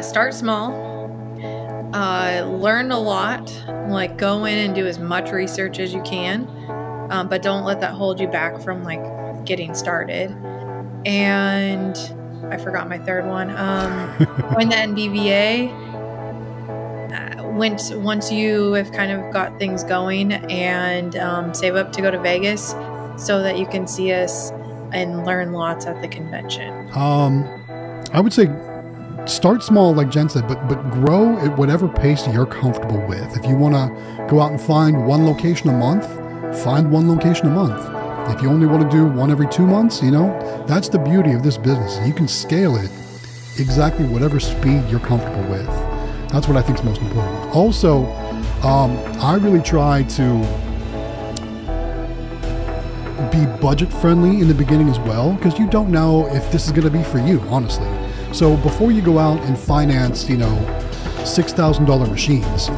Start small. Learn a lot. Like, go in and do as much research as you can, but don't let that hold you back from like getting started. And I forgot my third one. Join the NBVA. Once you have kind of got things going, and save up to go to Vegas so that you can see us and learn lots at the convention. I would say start small, like Jen said, but grow at whatever pace you're comfortable with. If you want to go out and find one location a month, find one location a month. If you only want to do one every 2 months, that's the beauty of this business. You can scale it exactly whatever speed you're comfortable with. That's what I think is most important. Also, I really try to be budget friendly in the beginning as well, because you don't know if this is going to be for you, honestly. So before you go out and finance, $6,000 machines,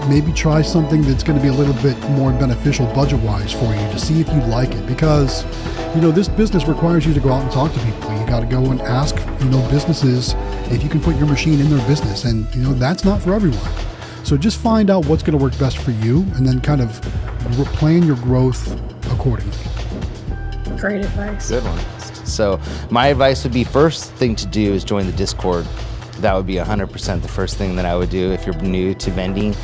maybe try something that's going to be a little bit more beneficial budget-wise for you to see if you like it, because this business requires you to go out and talk to people. You got to go and ask businesses if you can put your machine in their business, and that's not for everyone. So just find out what's going to work best for you, and then kind of plan your growth accordingly. Great advice. Good one. So my advice would be, first thing to do is join the Discord. That would be 100% the first thing that I would do if you're new to vending,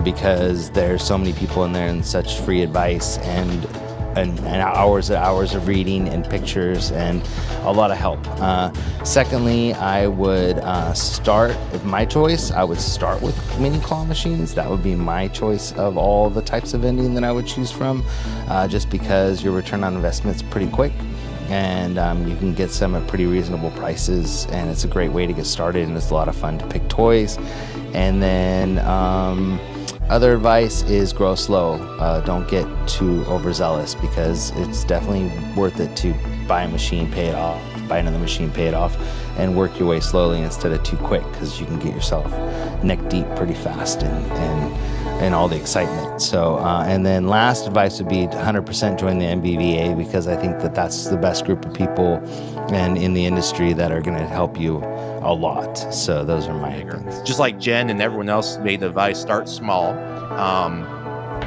because there's so many people in there and such free advice and hours of reading and pictures and a lot of help. Secondly, I would start, if my choice, I would start with mini claw machines. That would be my choice of all the types of vending that I would choose from, just because your return on investment is pretty quick. And you can get some at pretty reasonable prices, and it's a great way to get started, and it's a lot of fun to pick toys. And then other advice is grow slow. Don't get too overzealous, because it's definitely worth it to buy a machine, pay it off, buy another machine, pay it off, and work your way slowly instead of too quick, because you can get yourself neck deep pretty fast and all the excitement. So, and then last advice would be 100% join the MBVA, because I think that's the best group of people and in the industry that are going to help you a lot. So those are my things. Just like Jen and everyone else made the advice, start small.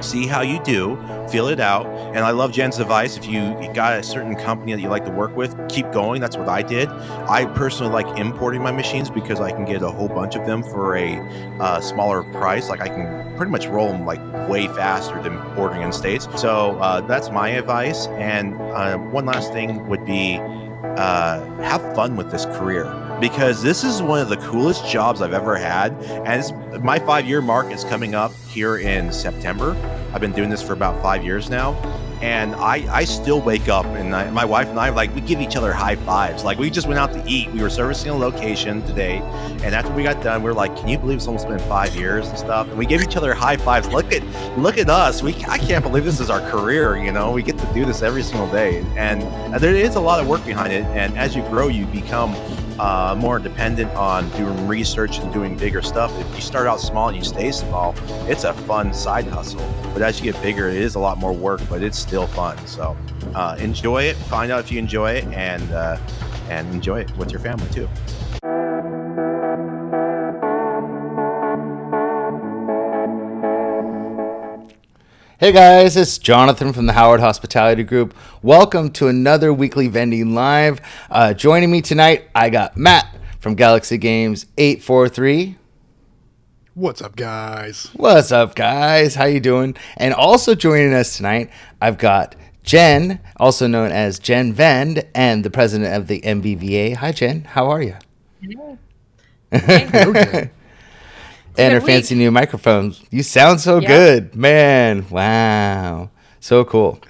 See how you do, feel it out. And I love Jen's advice. If you got a certain company that you like to work with, keep going. That's what I did. I personally like importing my machines because I can get a whole bunch of them for a smaller price. Like, I can pretty much roll them like way faster than ordering in States. So that's my advice. And one last thing would be have fun with this career, because this is one of the coolest jobs I've ever had. And my 5-year mark is coming up here in September. I've been doing this for about 5 years now. And I still wake up, and my wife and I, like, we give each other high fives. Like, we just went out to eat. We were servicing a location today, and after we got done, we were like, "Can you believe it's almost been 5 years and stuff?" And we gave each other high fives. Look at us. I can't believe this is our career. We get to do this every single day, and there is a lot of work behind it. And as you grow, you become more dependent on doing research and doing bigger stuff. If you start out small and you stay small, it's a fun side hustle. But as you get bigger, it is a lot more work, but it's still fun. So enjoy it. Find out if you enjoy it, and enjoy it with your family too. Hey guys, it's Jonathan from the Howard Hospitality Group. Welcome to another weekly Vending Live. Joining me tonight, I got Matt from Galaxy Games 843. What's up, guys? What's up, guys? How you doing? And also joining us tonight, I've got Jen, also known as Jen Vend, and the president of the MBVA. Hi, Jen. How are you? Hey. And her fancy new microphones. You sound so good, man. Wow. So cool.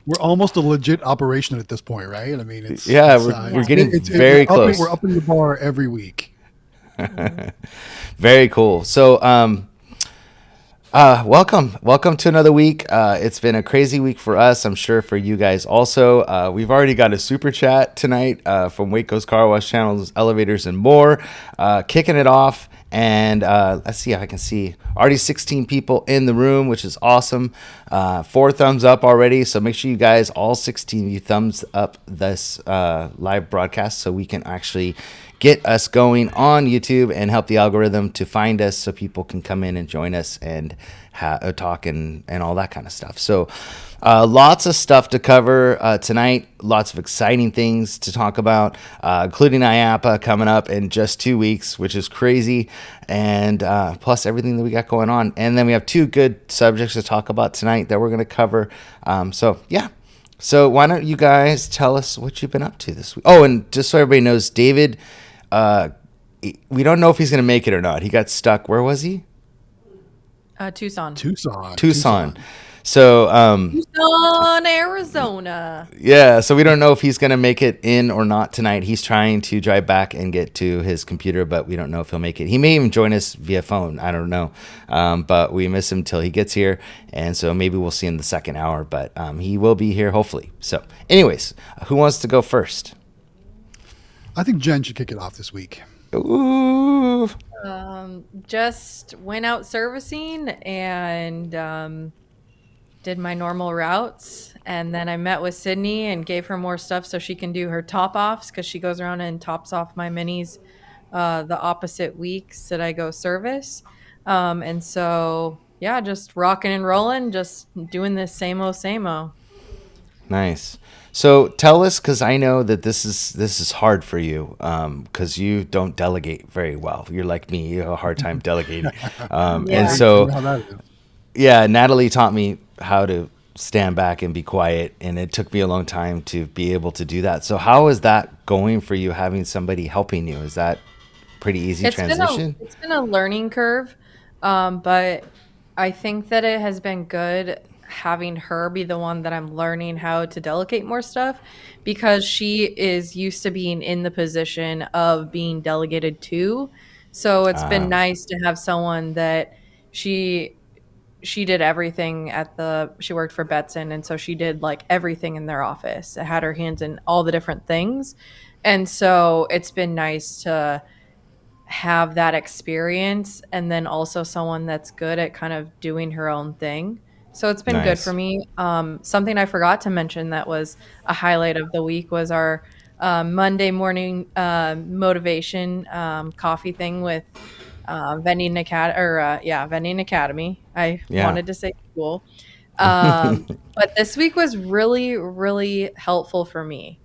We're almost a legit operation at this point, right? I mean, we're getting very close. We're up in the bar every week. Very cool. So, welcome to another week. It's been a crazy week for us. I'm sure for you guys also. We've already got a super chat tonight from Waco's Car Wash Channels, Elevators, and More, kicking it off. And let's see if I can see already 16 people in the room, which is awesome. 4 thumbs up already. So make sure you guys, all 16 of you, thumbs up this live broadcast so we can actually get us going on YouTube and help the algorithm to find us so people can come in and join us and talk and all that kind of stuff. So lots of stuff to cover tonight. Lots of exciting things to talk about, including IAPA coming up in just 2 weeks, which is crazy. And plus everything that we got going on. And then we have two good subjects to talk about tonight that we're going to cover. So, yeah. So why don't you guys tell us what you've been up to this week? Oh, and just so everybody knows, David, we don't know if he's going to make it or not. He got stuck. Where was he? Tucson. Tucson. So, Tucson, Arizona. yeah, so we don't know if he's going to make it in or not tonight. He's trying to drive back and get to his computer, but we don't know if he'll make it. He may even join us via phone. I don't know. But we miss him till he gets here. And so maybe we'll see him the second hour, but he will be here hopefully. So, anyways, who wants to go first? I think Jen should kick it off this week. Ooh. Just went out servicing and did my normal routes, and then I met with Sydney and gave her more stuff so she can do her top offs, because she goes around and tops off my minis the opposite weeks that I go service. And so yeah, just rocking and rolling, just doing this same o. Nice. So tell us, because I know that this is hard for you, because you don't delegate very well. You're like me; you have a hard time delegating. And Yeah. so, How that is. yeah, Natalie taught me how to stand back and be quiet, and it took me a long time to be able to do that. So how is that going for you, having somebody helping you? Is that pretty easy transition? It's been a learning curve, but I think that it has been good having her be the one that I'm learning how to delegate more stuff, because she is used to being in the position of being delegated to. So it's been nice to have someone that she she did everything she worked for Betson, and so she did like everything in their office. It had her hands in all the different things. And so it's been nice to have that experience, and then also someone that's good at kind of doing her own thing. So it's been good for Nice. me. Something I forgot to mention that was a highlight of the week was our Monday morning motivation coffee thing with Vending Academy, or yeah, Vending Academy. I Yeah. wanted to say school. But this week was really, really helpful for me.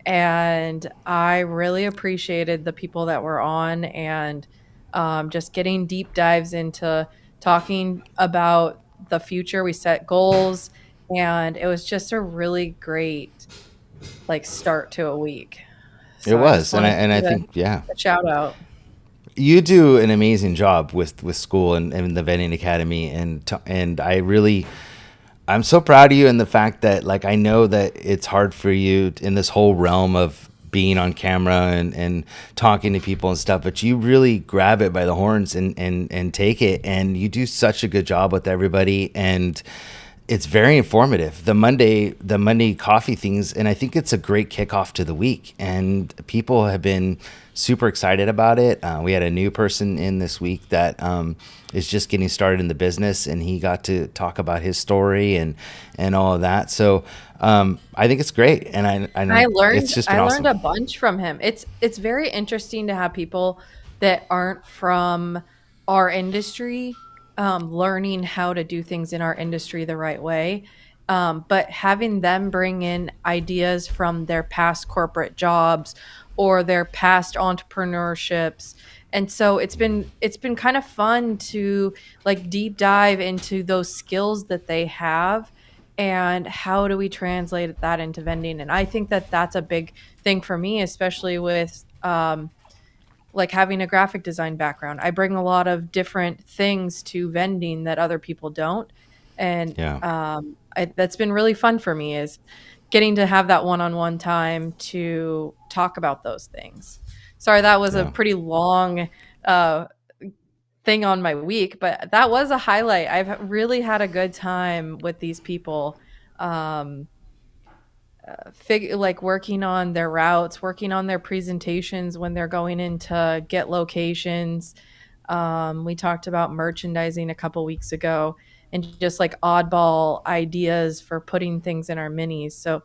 And I really appreciated the people that were on, and just getting deep dives into talking about the future. We set goals, and it was just a really great like start to a week. It So I just was, and wanted I to give think, yeah, a shout out. you do an amazing job with school and the vending academy, and I'm so proud of you, and the fact that, like, I know that it's hard for you in this whole realm of being on camera and talking to people and stuff, but you really grab it by the horns and take it, and you do such a good job with everybody, and it's very informative. The Monday coffee things, and I think it's a great kickoff to the week, and people have been super excited about it. We had a new person in this week that is just getting started in the business, and he got to talk about his story and all of that. So I think it's great, and I know it's just been I learned awesome. a bunch from him. It's very interesting to have people that aren't from our industry learning how to do things in our industry the right way. But having them bring in ideas from their past corporate jobs or their past entrepreneurships. And so it's been kind of fun to like deep dive into those skills that they have, and how do we translate that into vending. And I think that that's a big thing for me, especially with like having a graphic design background. I bring a lot of different things to vending that other people don't. And Yeah, that's been really fun for me, is getting to have that one-on-one time to talk about those things. Sorry, that was a yeah. pretty long uh, thing on my week, but that was a highlight. I've really had a good time with these people. Um, like working on their routes, working on their presentations when they're going in to get locations. We talked about merchandising a couple weeks ago, and just like oddball ideas for putting things in our minis. So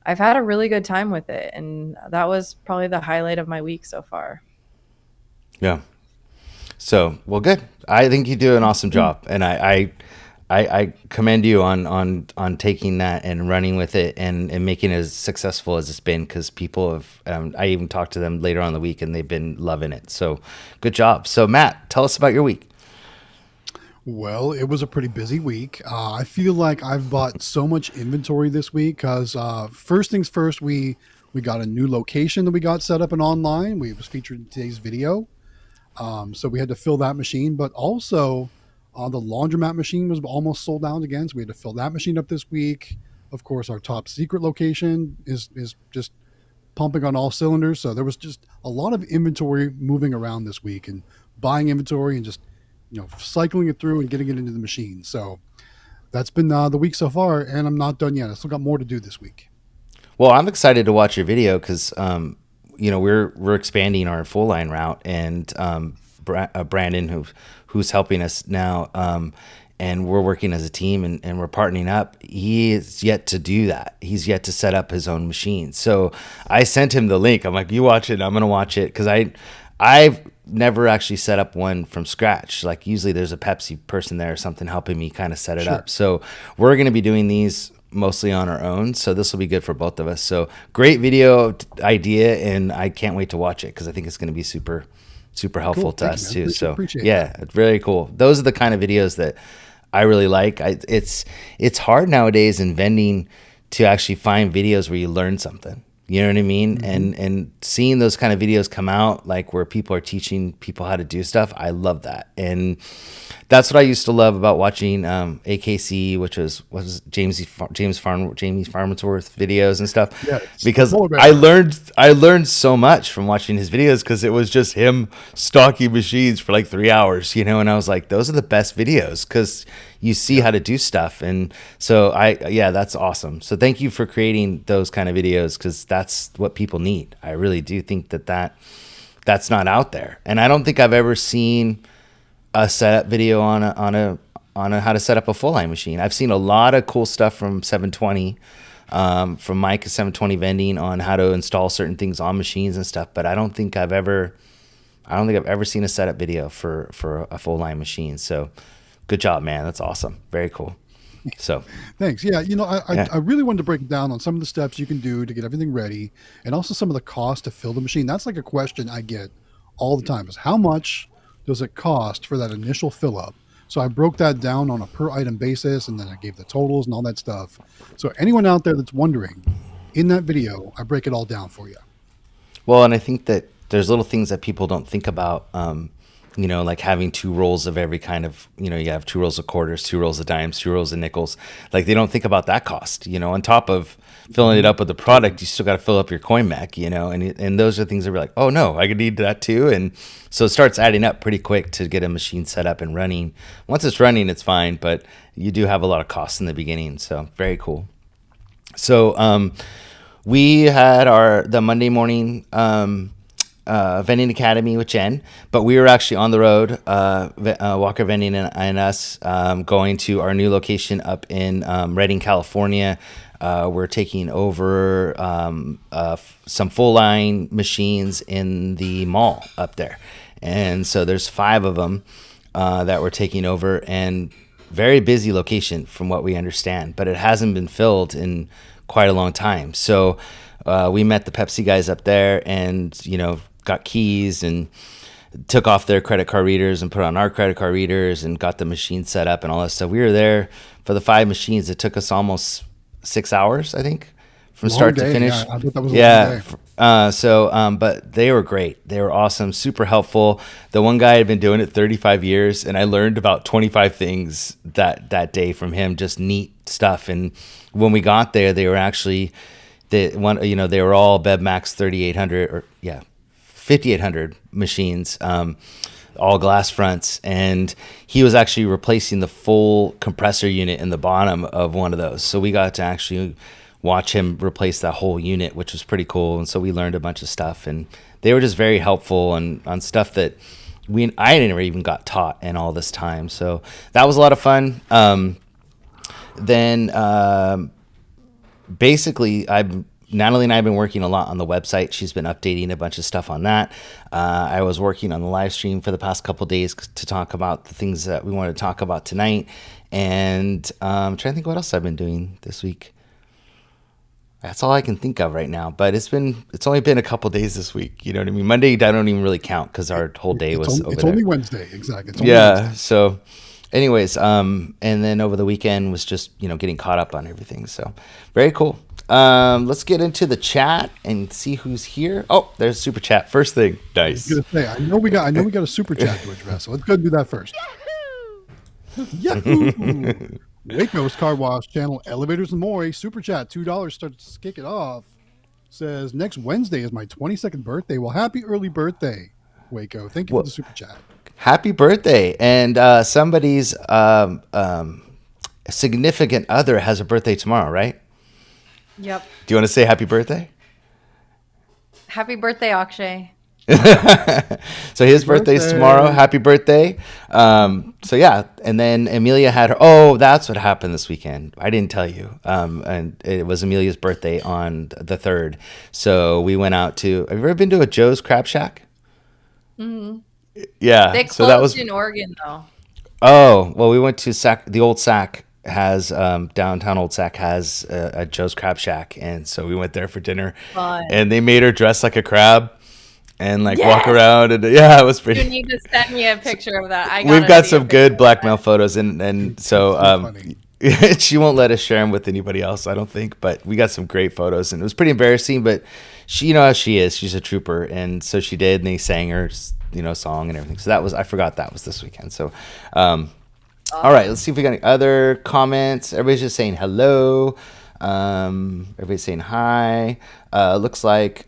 I've had a really good time with it, and that was probably the highlight of my week so far. Yeah. So, well, good. I think you do an awesome job, and I commend you on taking that and running with it and making it as successful as it's been, because people have, I even talked to them later on in the week and they've been loving it. So good job. So Matt, tell us about your week. Well, it was a pretty busy week. I feel like I've bought so much inventory this week because first things first, we got a new location that we got set up and online. We was featured in today's video, so we had to fill that machine. But also, the laundromat machine was almost sold out again, so we had to fill that machine up this week. Of course, our top secret location is just pumping on all cylinders. So there was just a lot of inventory moving around this week and buying inventory and just cycling it through and getting it into the machine. So that's been the week so far, and I'm not done yet. I still got more to do this week. Well, I'm excited to watch your video because, we're expanding our full line route, and Brandon, who's helping us now, and we're working as a team and we're partnering up. He is yet to do that. He's yet to set up his own machine. So I sent him the link. I'm like, you watch it, I'm going to watch it, because I've never actually set up one from scratch. Like usually there's a Pepsi person there or something helping me kind of set it up. So we're going to be doing these mostly on our own. So this will be good for both of us. So great video idea, and I can't wait to watch it because I think it's going to be super, super helpful to us too. So appreciate yeah, that. it's really cool. Those are the kind of videos that I really like. It's hard nowadays in vending to actually find videos where you learn something. You know what I mean? Mm-hmm. And seeing those kind of videos come out, like where people are teaching people how to do stuff, I love that. And that's what I used to love about watching AKC, which was James Farnsworth videos and stuff. Yeah, because I learned so much from watching his videos, because it was just him stocking machines for like 3 hours, and I was like, those are the best videos because you see how to do stuff. And so that's awesome. So thank you for creating those kind of videos, because that's what people need. I really do think that's not out there. And I don't think I've ever seen a setup video on a how to set up a full line machine. I've seen a lot of cool stuff from 720, from Mike at 720 Vending on how to install certain things on machines and stuff. But I don't think I've ever seen a setup video for a full line machine. So good job, man. That's awesome. Very cool. So thanks. Yeah, I really wanted to break it down on some of the steps you can do to get everything ready, and also some of the cost to fill the machine. That's like a question I get all the time: is how much does it cost for that initial fill up? So I broke that down on a per item basis, and then I gave the totals and all that stuff. So anyone out there that's wondering, in that video, I break it all down for you. Well, and I think that there's little things that people don't think about, like having 2 rolls of every kind of, you have 2 rolls of quarters, 2 rolls of dimes, 2 rolls of nickels. Like they don't think about that cost, on top of filling it up with the product, you still got to fill up your coin mech, and those are things that we're like, oh no, I could need that too. And so it starts adding up pretty quick to get a machine set up and running. Once it's running, it's fine, but you do have a lot of costs in the beginning. So very cool. So, we had the Monday morning, Vending Academy with Jen, but we were actually on the road, Walker Vending and us, going to our new location up in Redding, California. We're taking over some full line machines in the mall up there, and so there's 5 of them that we're taking over, and very busy location from what we understand, but it hasn't been filled in quite a long time. So we met the Pepsi guys up there, and got keys and took off their credit card readers and put on our credit card readers and got the machine set up and all that stuff. We were there for the 5 machines. It took us almost 6 hours, I think, from start to finish. Yeah, I thought that was a long day. But they were great. They were awesome, super helpful. The one guy had been doing it 35 years, and I learned about 25 things that day from him, just neat stuff. And when we got there, they were actually they were all BevMax 3800 or 5800 machines, all glass fronts, and he was actually replacing the full compressor unit in the bottom of one of those. So we got to actually watch him replace that whole unit, which was pretty cool. And so we learned a bunch of stuff, and they were just very helpful on stuff that I never even got taught in all this time. So that was a lot of fun. Then basically Natalie and I have been working a lot on the website. She's been updating a bunch of stuff on that. I was working on the live stream for the past couple days to talk about the things that we wanted to talk about tonight. And I'm trying to think what else I've been doing this week. That's all I can think of right now. But it's only been a couple days this week. You know what I mean? Monday, I don't even really count because our whole day was over there. It's only Wednesday, exactly. It's only Wednesday. So anyways, and then over the weekend was just, getting caught up on everything. So very cool. Let's get into the chat and see who's here. Oh, there's super chat. First thing. Nice. I was gonna say, I know we got a super chat to address. So let's go and do that first. Yahoo! Waco's Car Wash Channel, Elevators and More, super chat, $2 starts to kick it off. Says, next Wednesday is my 22nd birthday. Well, happy early birthday, Waco. Thank you for the super chat. Happy birthday. And somebody's significant other has a birthday tomorrow, right? Yep. Do you want to say happy birthday? Happy birthday, Akshay. So his birthday's tomorrow. Happy birthday. So yeah, and then Amelia had her, that's what happened this weekend. I didn't tell you. And it was Amelia's birthday on the 3rd. So we went out to, have you ever been to a Joe's Crab Shack? Mm-hmm. Yeah. They closed so that was in Oregon though. Oh, well, we went to the old Sac has, downtown Old Sac has a Joe's Crab Shack. And so we went there for dinner. Fun. And they made her dress like a crab. And walk around, and it was pretty. You need to send me a picture of that. We've got some good blackmail photos, and so she won't let us share them with anybody else, I don't think. But we got some great photos, and it was pretty embarrassing. But she, you know how she is, she's a trooper, and so she did, and they sang her, song and everything. So I forgot that was this weekend. So, all right, let's see if we got any other comments. Everybody's just saying hello. Everybody's saying hi. Looks like.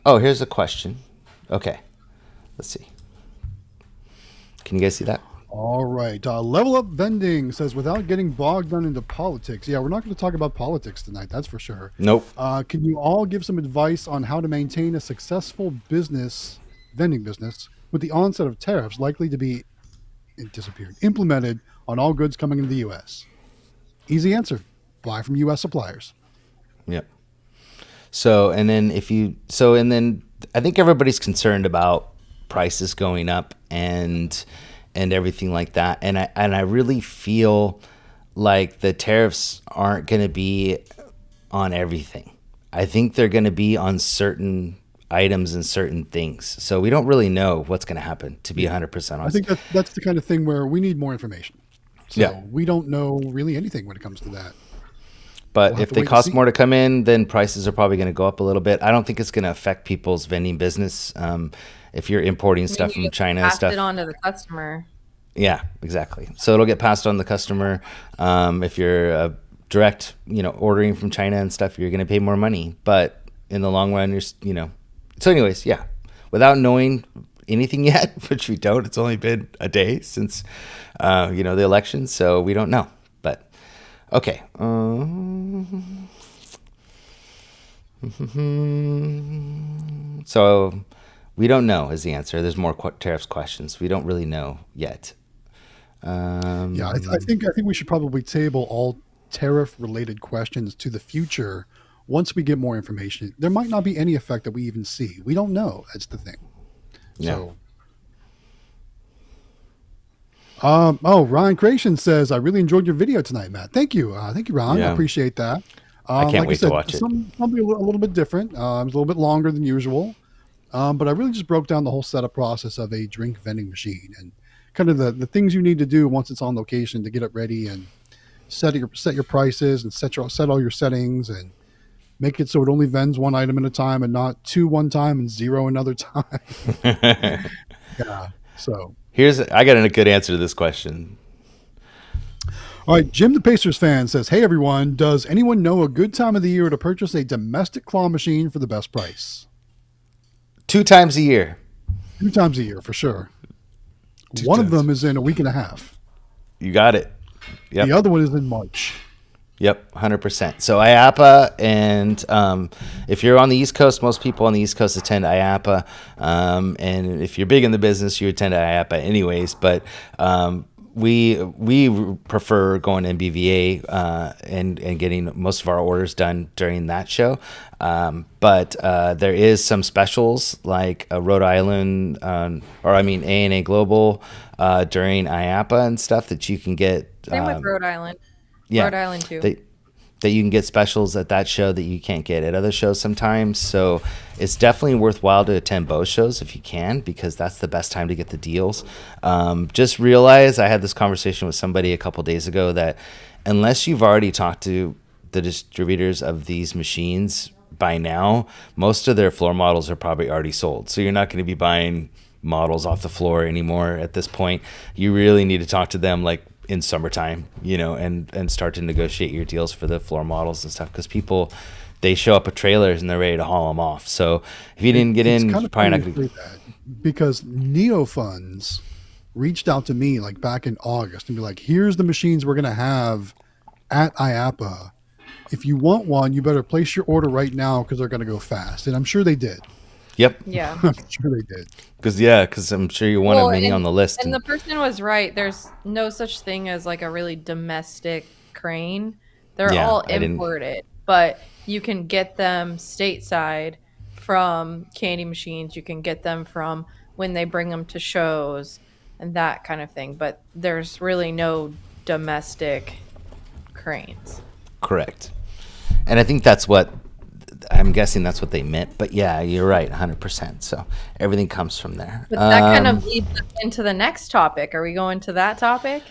Here's a question. Okay, let's see. Can you guys see that? All right. Level Up Vending says, without getting bogged down into politics. Yeah, we're not going to talk about politics tonight, that's for sure. Nope. Can you all give some advice on how to maintain a successful vending business, with the onset of tariffs likely to be implemented on all goods coming into the U.S.? Easy answer. Buy from U.S. suppliers. Yep. So I think everybody's concerned about prices going up and everything like that. And I really feel like the tariffs aren't going to be on everything. I think they're going to be on certain items and certain things. So we don't really know what's going to happen, to be 100% honest. I think that's the kind of thing where we need more information. So we don't know really anything when it comes to that. But if they cost more to come in, then prices are probably going to go up a little bit. I don't think it's going to affect people's vending business. If you're importing stuff from China and stuff. Pass it on to the customer. Yeah, exactly. So it'll get passed on to the customer. If you're direct, ordering from China and stuff, you're going to pay more money. But in the long run, So anyways, yeah. Without knowing anything yet, which we don't, it's only been a day since, the election. So we don't know. Okay. So we don't know is the answer. There's more tariffs questions. We don't really know yet. I think we should probably table all tariff-related questions to the future once we get more information. There might not be any effect that we even see. We don't know. That's the thing. Yeah. So. Ryan Creation says, I really enjoyed your video tonight, Matt. Thank you. Thank you, Ron. I appreciate that. I can't wait to watch it. Something a little bit different. It was a little bit longer than usual. But I really just broke down the whole setup process of a drink vending machine and kind of the things you need to do once it's on location to get it ready and set your prices and set all your settings and make it so it only vends one item at a time and not 2 one time and 0 another time. Yeah. So I got a good answer to this question. All right, Jim the Pacers fan says, hey everyone, does anyone know a good time of the year to purchase a domestic claw machine for the best price? 2 times a year. 2 times a year for sure. One of them is in a week and a half. You got it. Yep. The other one is in March. Yep, 100%. So IAPA, and if you're on the East Coast, most people on the East Coast attend IAPA. And if you're big in the business, you attend IAPA anyways. But we prefer going to MBVA and getting most of our orders done during that show. But there is some specials like Rhode Island, or I mean ANA Global during IAPA and stuff that you can get. Same with Rhode Island. Yeah, Rhode Island too. that you can get specials at that show that you can't get at other shows sometimes. So it's definitely worthwhile to attend both shows if you can, because that's the best time to get the deals. Just realize, I had this conversation with somebody a couple days ago, that unless you've already talked to the distributors of these machines by now, most of their floor models are probably already sold. So you're not going to be buying models off the floor anymore at this point. You really need to talk to them like in summertime, and start to negotiate your deals for the floor models and stuff, because people, they show up with trailers and they're ready to haul them off. So if you didn't get in, you're probably not going to. Because NeoFunds reached out to me like back in August and be like, here's the machines we're going to have at IAPA. If you want one, you better place your order right now because they're going to go fast. And I'm sure they did. Yep. Yeah. I'm sure they did. Because I'm sure you want a mini on the list. And the person was right. There's no such thing as like a really domestic crane. They're all imported, but you can get them stateside from Candy Machines. You can get them from when they bring them to shows and that kind of thing. But there's really no domestic cranes. Correct. And I think I'm guessing that's what they meant. But yeah, you're right, 100%. So everything comes from there. But that kind of leads us into the next topic. Are we going to that topic?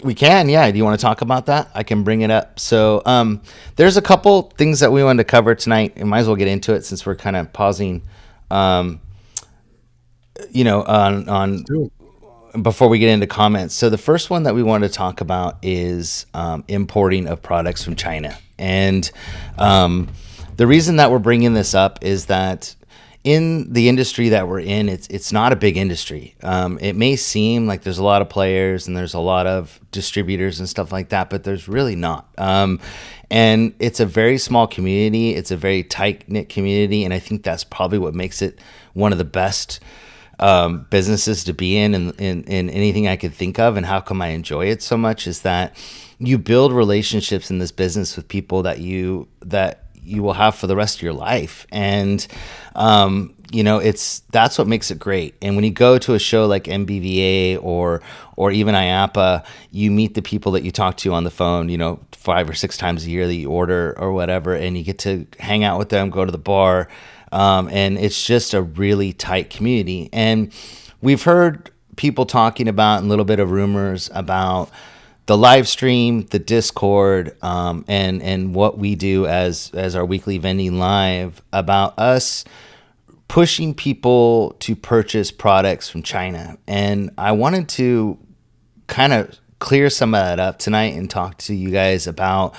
We can, yeah. Do you want to talk about that? I can bring it up. So there's a couple things that we wanted to cover tonight. We might as well get into it since we're kind of pausing, on before we get into comments. So the first one that we wanted to talk about is importing of products from China. And the reason that we're bringing this up is that in the industry that we're in, it's not a big industry. It may seem like there's a lot of players and there's a lot of distributors and stuff like that, but there's really not. And it's a very small community. It's a very tight-knit community, and I think that's probably what makes it one of the best businesses to be in anything I could think of. And how come I enjoy it so much is that you build relationships in this business with people that you will have for the rest of your life. And, that's what makes it great. And when you go to a show like MBVA or even IAPA, you meet the people that you talk to on the phone, 5 or 6 times a year that you order or whatever, and you get to hang out with them, go to the bar. And it's just a really tight community. And we've heard people talking about, and a little bit of rumors about the live stream, the Discord, and what we do as our weekly vending live, about us pushing people to purchase products from China. And I wanted to kind of clear some of that up tonight and talk to you guys about,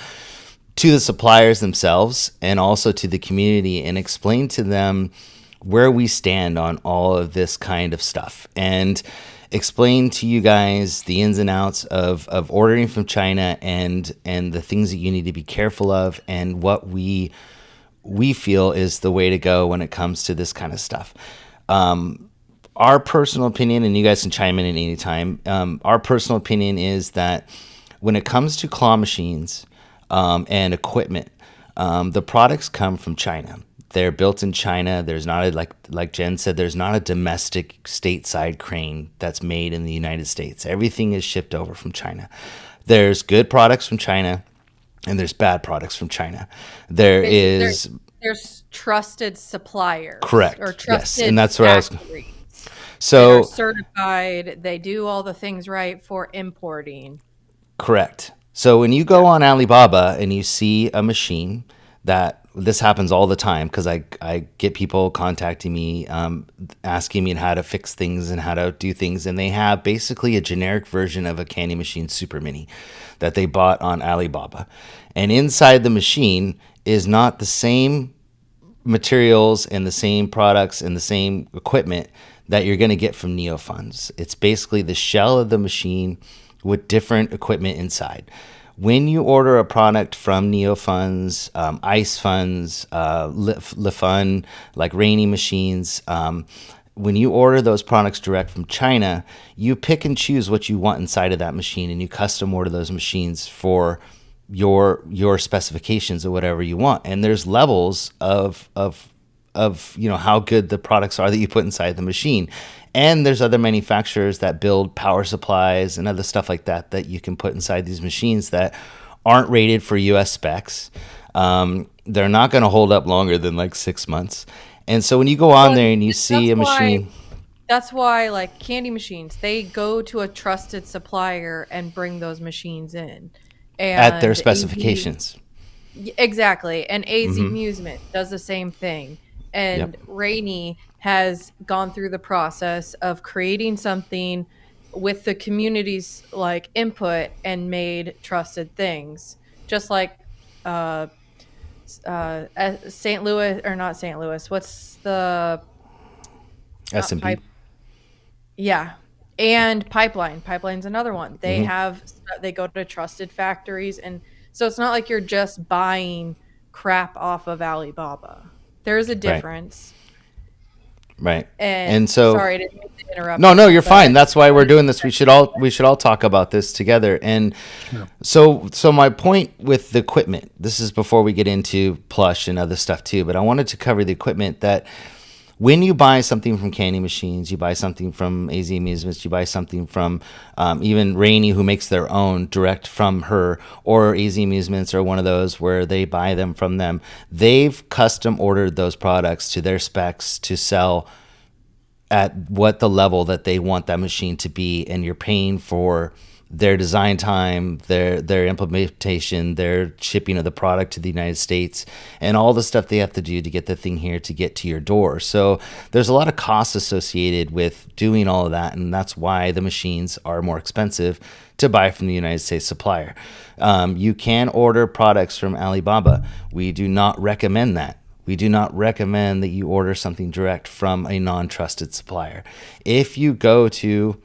to the suppliers themselves and also to the community, and explain to them where we stand on all of this kind of stuff, and explain to you guys the ins and outs of ordering from China and the things that you need to be careful of, and what we feel is the way to go when it comes to this kind of stuff. Our personal opinion, and you guys can chime in at any time, our personal opinion is that when it comes to claw machines and equipment, the products come from China. They're built in China. There's not like Jen said, there's not a domestic stateside crane that's made in the United States. Everything is shipped over from China. There's good products from China, and there's bad products from China. There's trusted suppliers. Correct. Or trusted, yes. And that's where factories. So they're certified. They do all the things right for importing. Correct. So when you go on Alibaba and you see a machine this happens all the time, because I get people contacting me, asking me how to fix things and how to do things, and they have basically a generic version of a Candy Machine Super Mini that they bought on Alibaba. And inside the machine is not the same materials and the same products and the same equipment that you're going to get from NeoFunds. It's basically the shell of the machine with different equipment inside. When you order a product from NeoFunds, Ice Funds, LeFun, like Rainy Machines, when you order those products direct from China, you pick and choose what you want inside of that machine, and you custom order those machines for your specifications or whatever you want. And there's levels of how good the products are that you put inside the machine. And there's other manufacturers that build power supplies and other stuff like that that you can put inside these machines that aren't rated for US specs. They're not going to hold up longer than like 6 months. And so when you go on Well, there and you see a machine that's why like candy machines, they go to a trusted supplier and bring those machines in. at their And AZ, specifications. exactly. And AZ Hmm. Amusement does the same thing. Yep. And Rainey has gone through the process of creating something with the community's like input and made trusted things. Just like uh St. Louis, or not St. Louis. What's the not S&P. pipe? Yeah. And Pipeline. Pipeline's another one. Hmm. They go to trusted factories, and so it's not like you're just buying crap off of Alibaba. There's a Right. difference. Right. And And so sorry, I didn't mean to interrupt no, no, you, you're but I fine. That's why we're wanted to doing this. We should all talk about this together. And Sure. so my point with the equipment, this is before we get into Plush and other stuff too, but I wanted to cover the equipment that when you buy something from Candy Machines, you buy something from AZ Amusements, you buy something from even Rainey, who makes their own direct from her, or AZ Amusements, or one of those where they buy them from them. They've custom ordered those products to their specs to sell at what the level that they want that machine to be, and you're paying for their design time, their implementation, their shipping of the product to the United States, and all the stuff they have to do to get the thing here to get to your door. So there's a lot of costs associated with doing all of that, and that's why the machines are more expensive to buy from the United States supplier. You can order products from Alibaba. We do not recommend that. We do not recommend that you order something direct from a non-trusted supplier. If you go to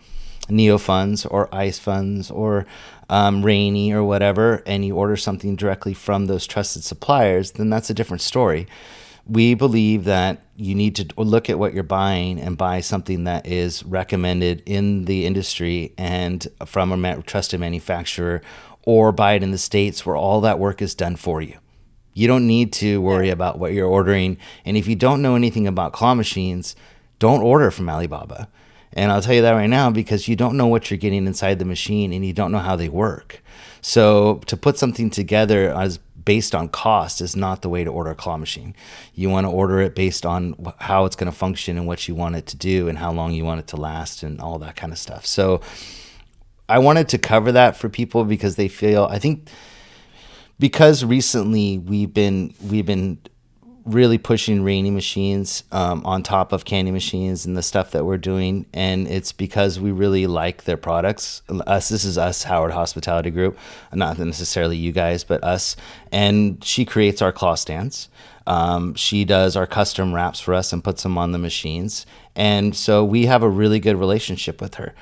Neo Funds or Ice Funds or Rainy or whatever, and you order something directly from those trusted suppliers, then that's a different story. We believe that you need to look at what you're buying and buy something that is recommended in the industry and from a trusted manufacturer, or buy it in the States where all that work is done for you. You don't need to worry about what you're ordering. And if you don't know anything about claw machines, don't order from Alibaba. And I'll tell you that right now, because you don't know what you're getting inside the machine and you don't know how they work. So to put something together as based on cost is not the way to order a claw machine. You want to order it based on how it's going to function and what you want it to do and how long you want it to last and all that kind of stuff. So I wanted to cover that for people because they feel, I think, because recently we've been really pushing Rainy machines on top of Candy machines and the stuff that we're doing, and it's because we really like their products. This is us, Howard Hospitality Group, not necessarily you guys, but us. And she creates our claw stands. She does our custom wraps for us and puts them on the machines, and so we have a really good relationship with her.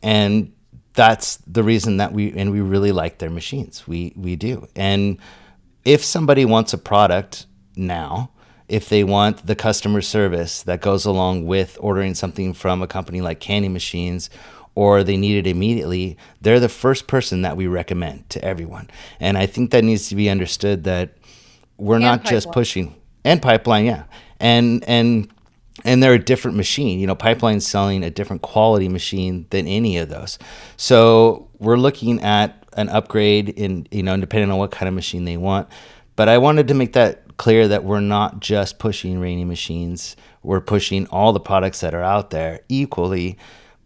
And that's the reason that we really like their machines. We do. And if somebody wants a product now, if they want the customer service that goes along with ordering something from a company like Candy Machines, or they need it immediately, they're the first person that we recommend to everyone. And I think that needs to be understood, that we're and not just Pipeline. pushing, and Pipeline, yeah. And they're a different machine. Pipeline's selling a different quality machine than any of those. So we're looking at an upgrade depending on what kind of machine they want. But I wanted to make that clear that we're not just pushing Rainy machines. We're pushing all the products that are out there equally.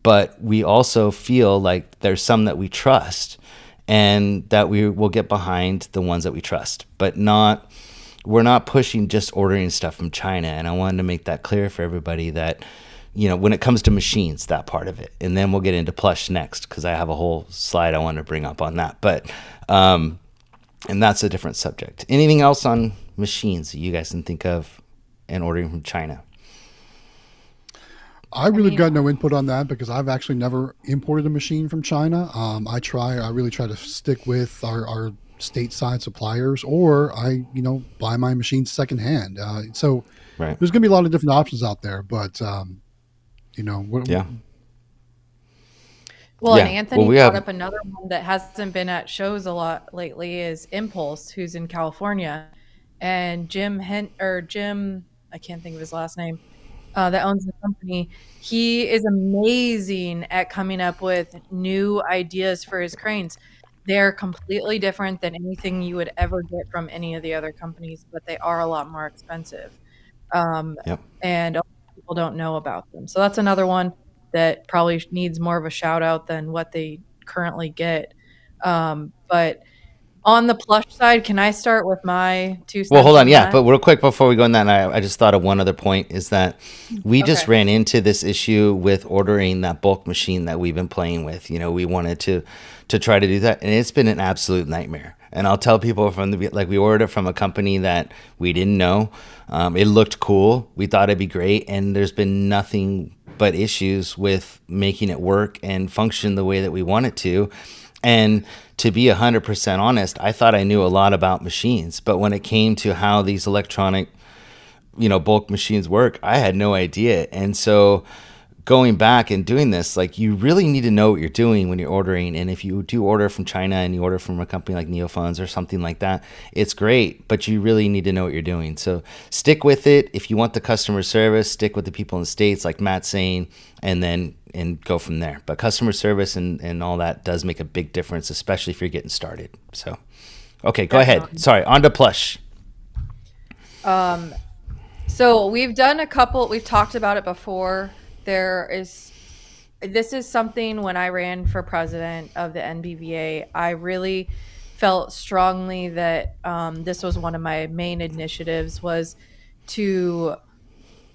But we also feel like there's some that we trust, and that we will get behind the ones that we trust, but we're not pushing just ordering stuff from China. And I wanted to make that clear for everybody that, when it comes to machines, that part of it. And then we'll get into Plush next, because I have a whole slide I want to bring up on that. But, and that's a different subject. Anything else on machines that you guys can think of and ordering from China? I really got no input on that because I've actually never imported a machine from China. I really try to stick with our stateside suppliers, or I, buy my machines secondhand. So Right. there's going to be a lot of different options out there, but you know, Yeah. Well, and Yeah. Well, Anthony we brought have. up another one that hasn't been at shows a lot lately is Impulse, who's in California, and Jim, I can't think of his last name, that owns the company. He is amazing at coming up with new ideas for his cranes. They're completely different than anything you would ever get from any of the other companies, but they are a lot more expensive. Um, Yep. and a lot of people don't know about them. So that's another one that probably needs more of a shout out than what they currently get. But on the Plush side, can I start with my 2 Well, cents hold on. on Yeah, that? but real quick before we go on that, I just thought of one other point is that we just Okay. ran into this issue with ordering that bulk machine that we've been playing with. We wanted to try to do that, and it's been an absolute nightmare. And I'll tell people from like we ordered it from a company that we didn't know. It looked cool. We thought it'd be great, and there's been nothing but issues with making it work and function the way that we want it to. And to be 100% honest, I thought I knew a lot about machines, but when it came to how these electronic, bulk machines work, I had no idea. And so going back and doing this, like you really need to know what you're doing when you're ordering. And if you do order from China and you order from a company like Neofunds or something like that, it's great, but you really need to know what you're doing. So stick with it. If you want the customer service, stick with the people in the States, like Matt's saying, and go from there. But customer service and all that does make a big difference, especially if you're getting started. So, okay, go ahead. Definitely. Sorry, on to Plush. Um, so we've talked about it before. This is something when I ran for president of the NBVA, I really felt strongly that this was one of my main initiatives was to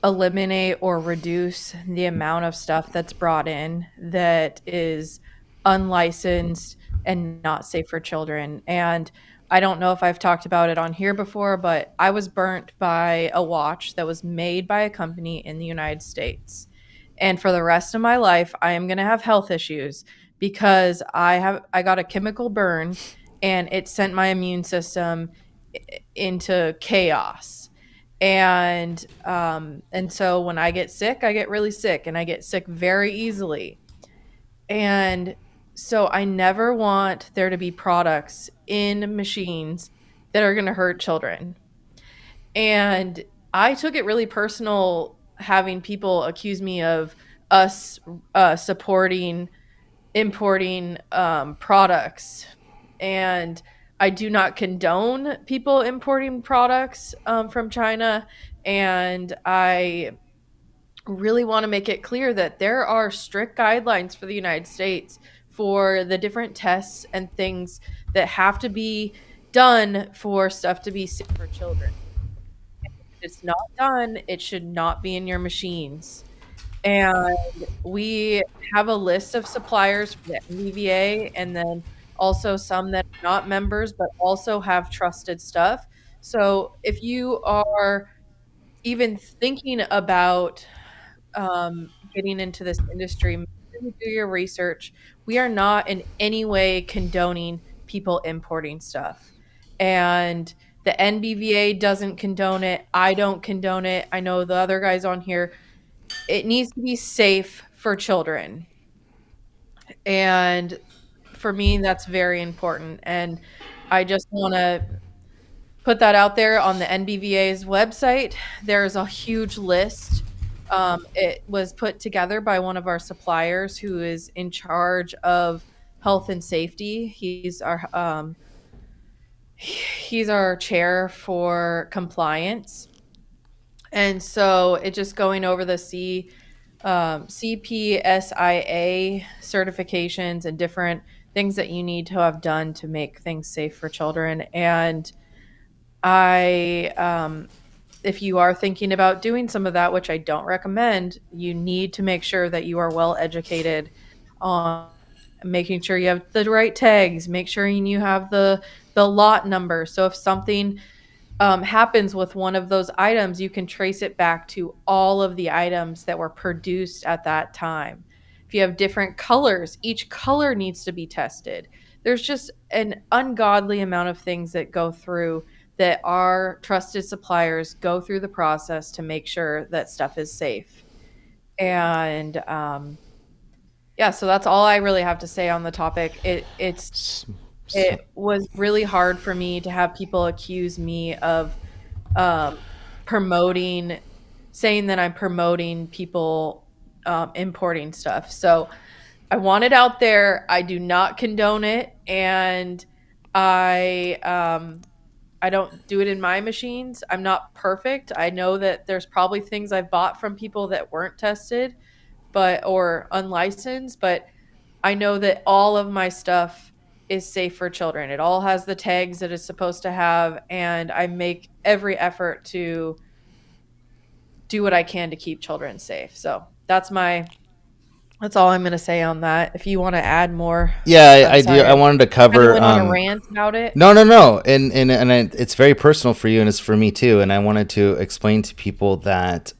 eliminate or reduce the amount of stuff that's brought in that is unlicensed and not safe for children. And I don't know if I've talked about it on here before, but I was burnt by a watch that was made by a company in the United States. And for the rest of my life, I am going to have health issues because I got a chemical burn and it sent my immune system into chaos. And so when I get sick, I get really sick and I get sick very easily. And so I never want there to be products in machines that are going to hurt children. And I took it really personal having people accuse me of us supporting importing products. And I do not condone people importing products from China. And I really want to make it clear that there are strict guidelines for the United States for the different tests and things that have to be done for stuff to be safe for children. If it's not done, it should not be in your machines. And we have a list of suppliers for the NVVA and then also some that are not members but also have trusted stuff. So if you are even thinking about getting into this industry, make sure you do your research. We are not in any way condoning people importing stuff. And the NBVA doesn't condone it. I don't condone it. I know the other guys on here. It needs to be safe for children. And for me, that's very important. And I just want to put that out there on the NBVA's website. There's a huge list. It was put together by one of our suppliers who is in charge of health and safety. He's our chair for compliance, and so it just going over the CPSIA certifications and different things that you need to have done to make things safe for children. And I if you are thinking about doing some of that, which I don't recommend, you need to make sure that you are well educated on making sure you have the right tags, make sure you have the lot number. So if something happens with one of those items, you can trace it back to all of the items that were produced at that time. If you have different colors, each color needs to be tested. there's just an ungodly amount of things that go through that our trusted suppliers go through the process to make sure that stuff is safe. And yeah, so that's all I really have to say on the topic. It So, was really hard for me to have people accuse me of um, promoting, saying that I'm promoting people importing stuff. So I want it out there. I do not condone it, and I I don't do it in my machines. I'm not perfect. I know that there's probably things I've bought from people that weren't tested, but or unlicensed, but I know that all of my stuff is safe for children. It all has the tags that it's supposed to have, and I make every effort to do what I can to keep children safe. So that's all I'm going to say on that. If you want to add more, yeah, I'm I do. sorry. I wanted to I kind of cover. went on a rant about it. No, no, no, it's very personal for you, and it's for me too. And I wanted to explain to people that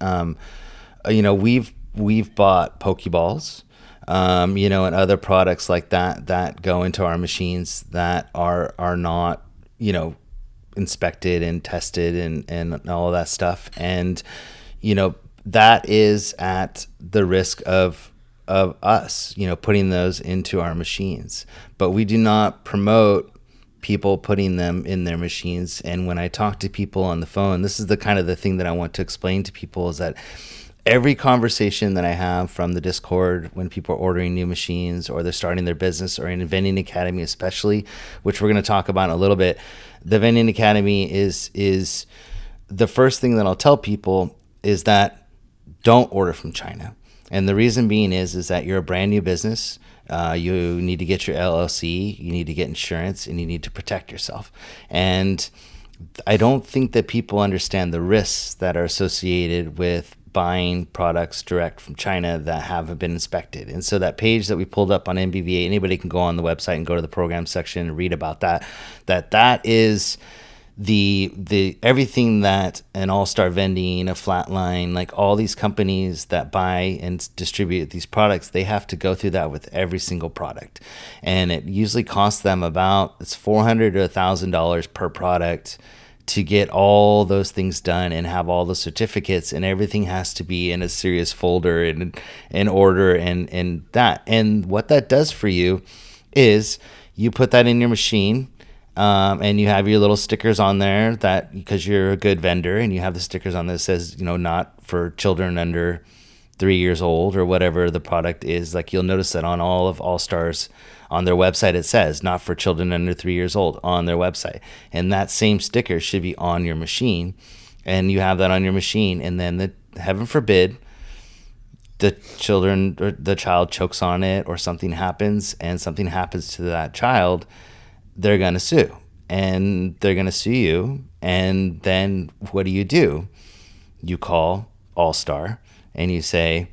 we've bought Pokeballs, and other products like that that go into our machines that are not inspected and tested and all of that stuff, and that is at the risk of us, putting those into our machines. But we do not promote people putting them in their machines. And when I talk to people on the phone, this is the kind of the thing that I want to explain to people is that every conversation that I have from the Discord when people are ordering new machines or they're starting their business or in Vending Academy especially, which we're going to talk about in a little bit, the Vending Academy is the first thing that I'll tell people is that don't order from China. And the reason being is that you're a brand new business. You need to get your LLC, you need to get insurance, and you need to protect yourself. And I don't think that people understand the risks that are associated with buying products direct from China that haven't been inspected. And so that page that we pulled up on NBVA, anybody can go on the website and go to the program section and read about that. That is the everything that an All-Star Vending, a Flatline, like all these companies that buy and distribute these products, they have to go through that with every single product, and it usually costs them about $400 to $1,000 per product to get all those things done and have all the certificates, and everything has to be in a serious folder and in order and that. And what that does for you is you put that in your machine. And you have your little stickers on there that because you're a good vendor and you have the stickers on that says, not for children under 3 years old or whatever the product is. Like you'll notice that on all of All Stars on their website, it says not for children under 3 years old on their website. And that same sticker should be on your machine, and you have that on your machine. And then heaven forbid, the child chokes on it or something happens to that child, they're going to sue, and they're going to sue you. And then what do? You call All-Star and you say,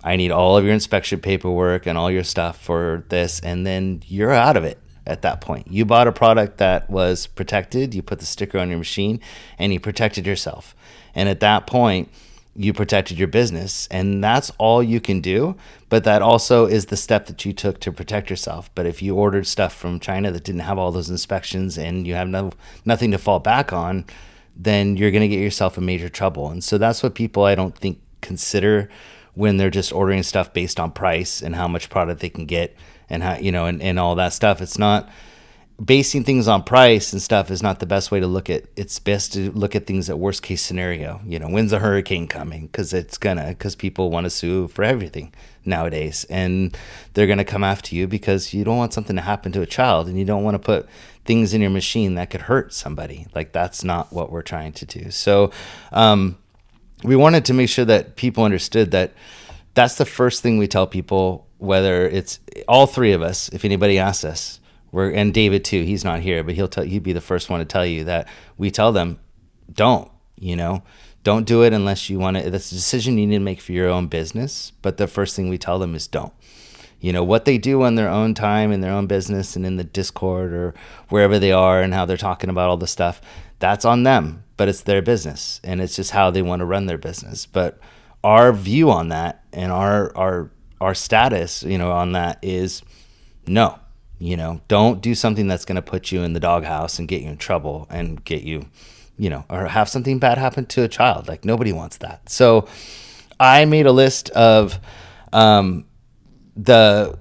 I need all of your inspection paperwork and all your stuff for this. And then you're out of it at that point. You bought a product that was protected. You put the sticker on your machine and you protected yourself. And at that point, you protected your business, and that's all you can do. But that also is the step that you took to protect yourself. But if you ordered stuff from China that didn't have all those inspections and you have nothing to fall back on, then you're going to get yourself in major trouble. And so that's what people, I don't think, consider when they're just ordering stuff based on price and how much product they can get and how, and all that stuff. It's not basing things on price and stuff is not the best way to look at. It's best to look at things at worst case scenario. When's the hurricane coming? Because people want to sue for everything nowadays, and they're gonna come after you because you don't want something to happen to a child, and you don't want to put things in your machine that could hurt somebody. Like that's not what we're trying to do. So we wanted to make sure that people understood that that's the first thing we tell people, whether it's all three of us, if anybody asks us. And David too, he's not here, but he'd be the first one to tell you that we tell them, don't do it unless you want to. That's a decision you need to make for your own business. But the first thing we tell them is don't. What they do on their own time in their own business and in the Discord or wherever they are and how they're talking about all the stuff, that's on them, but it's their business and it's just how they want to run their business. But our view on that and our status, on that is no. Don't do something that's going to put you in the doghouse and get you in trouble and get you, or have something bad happen to a child. Like, nobody wants that. So I made a list of the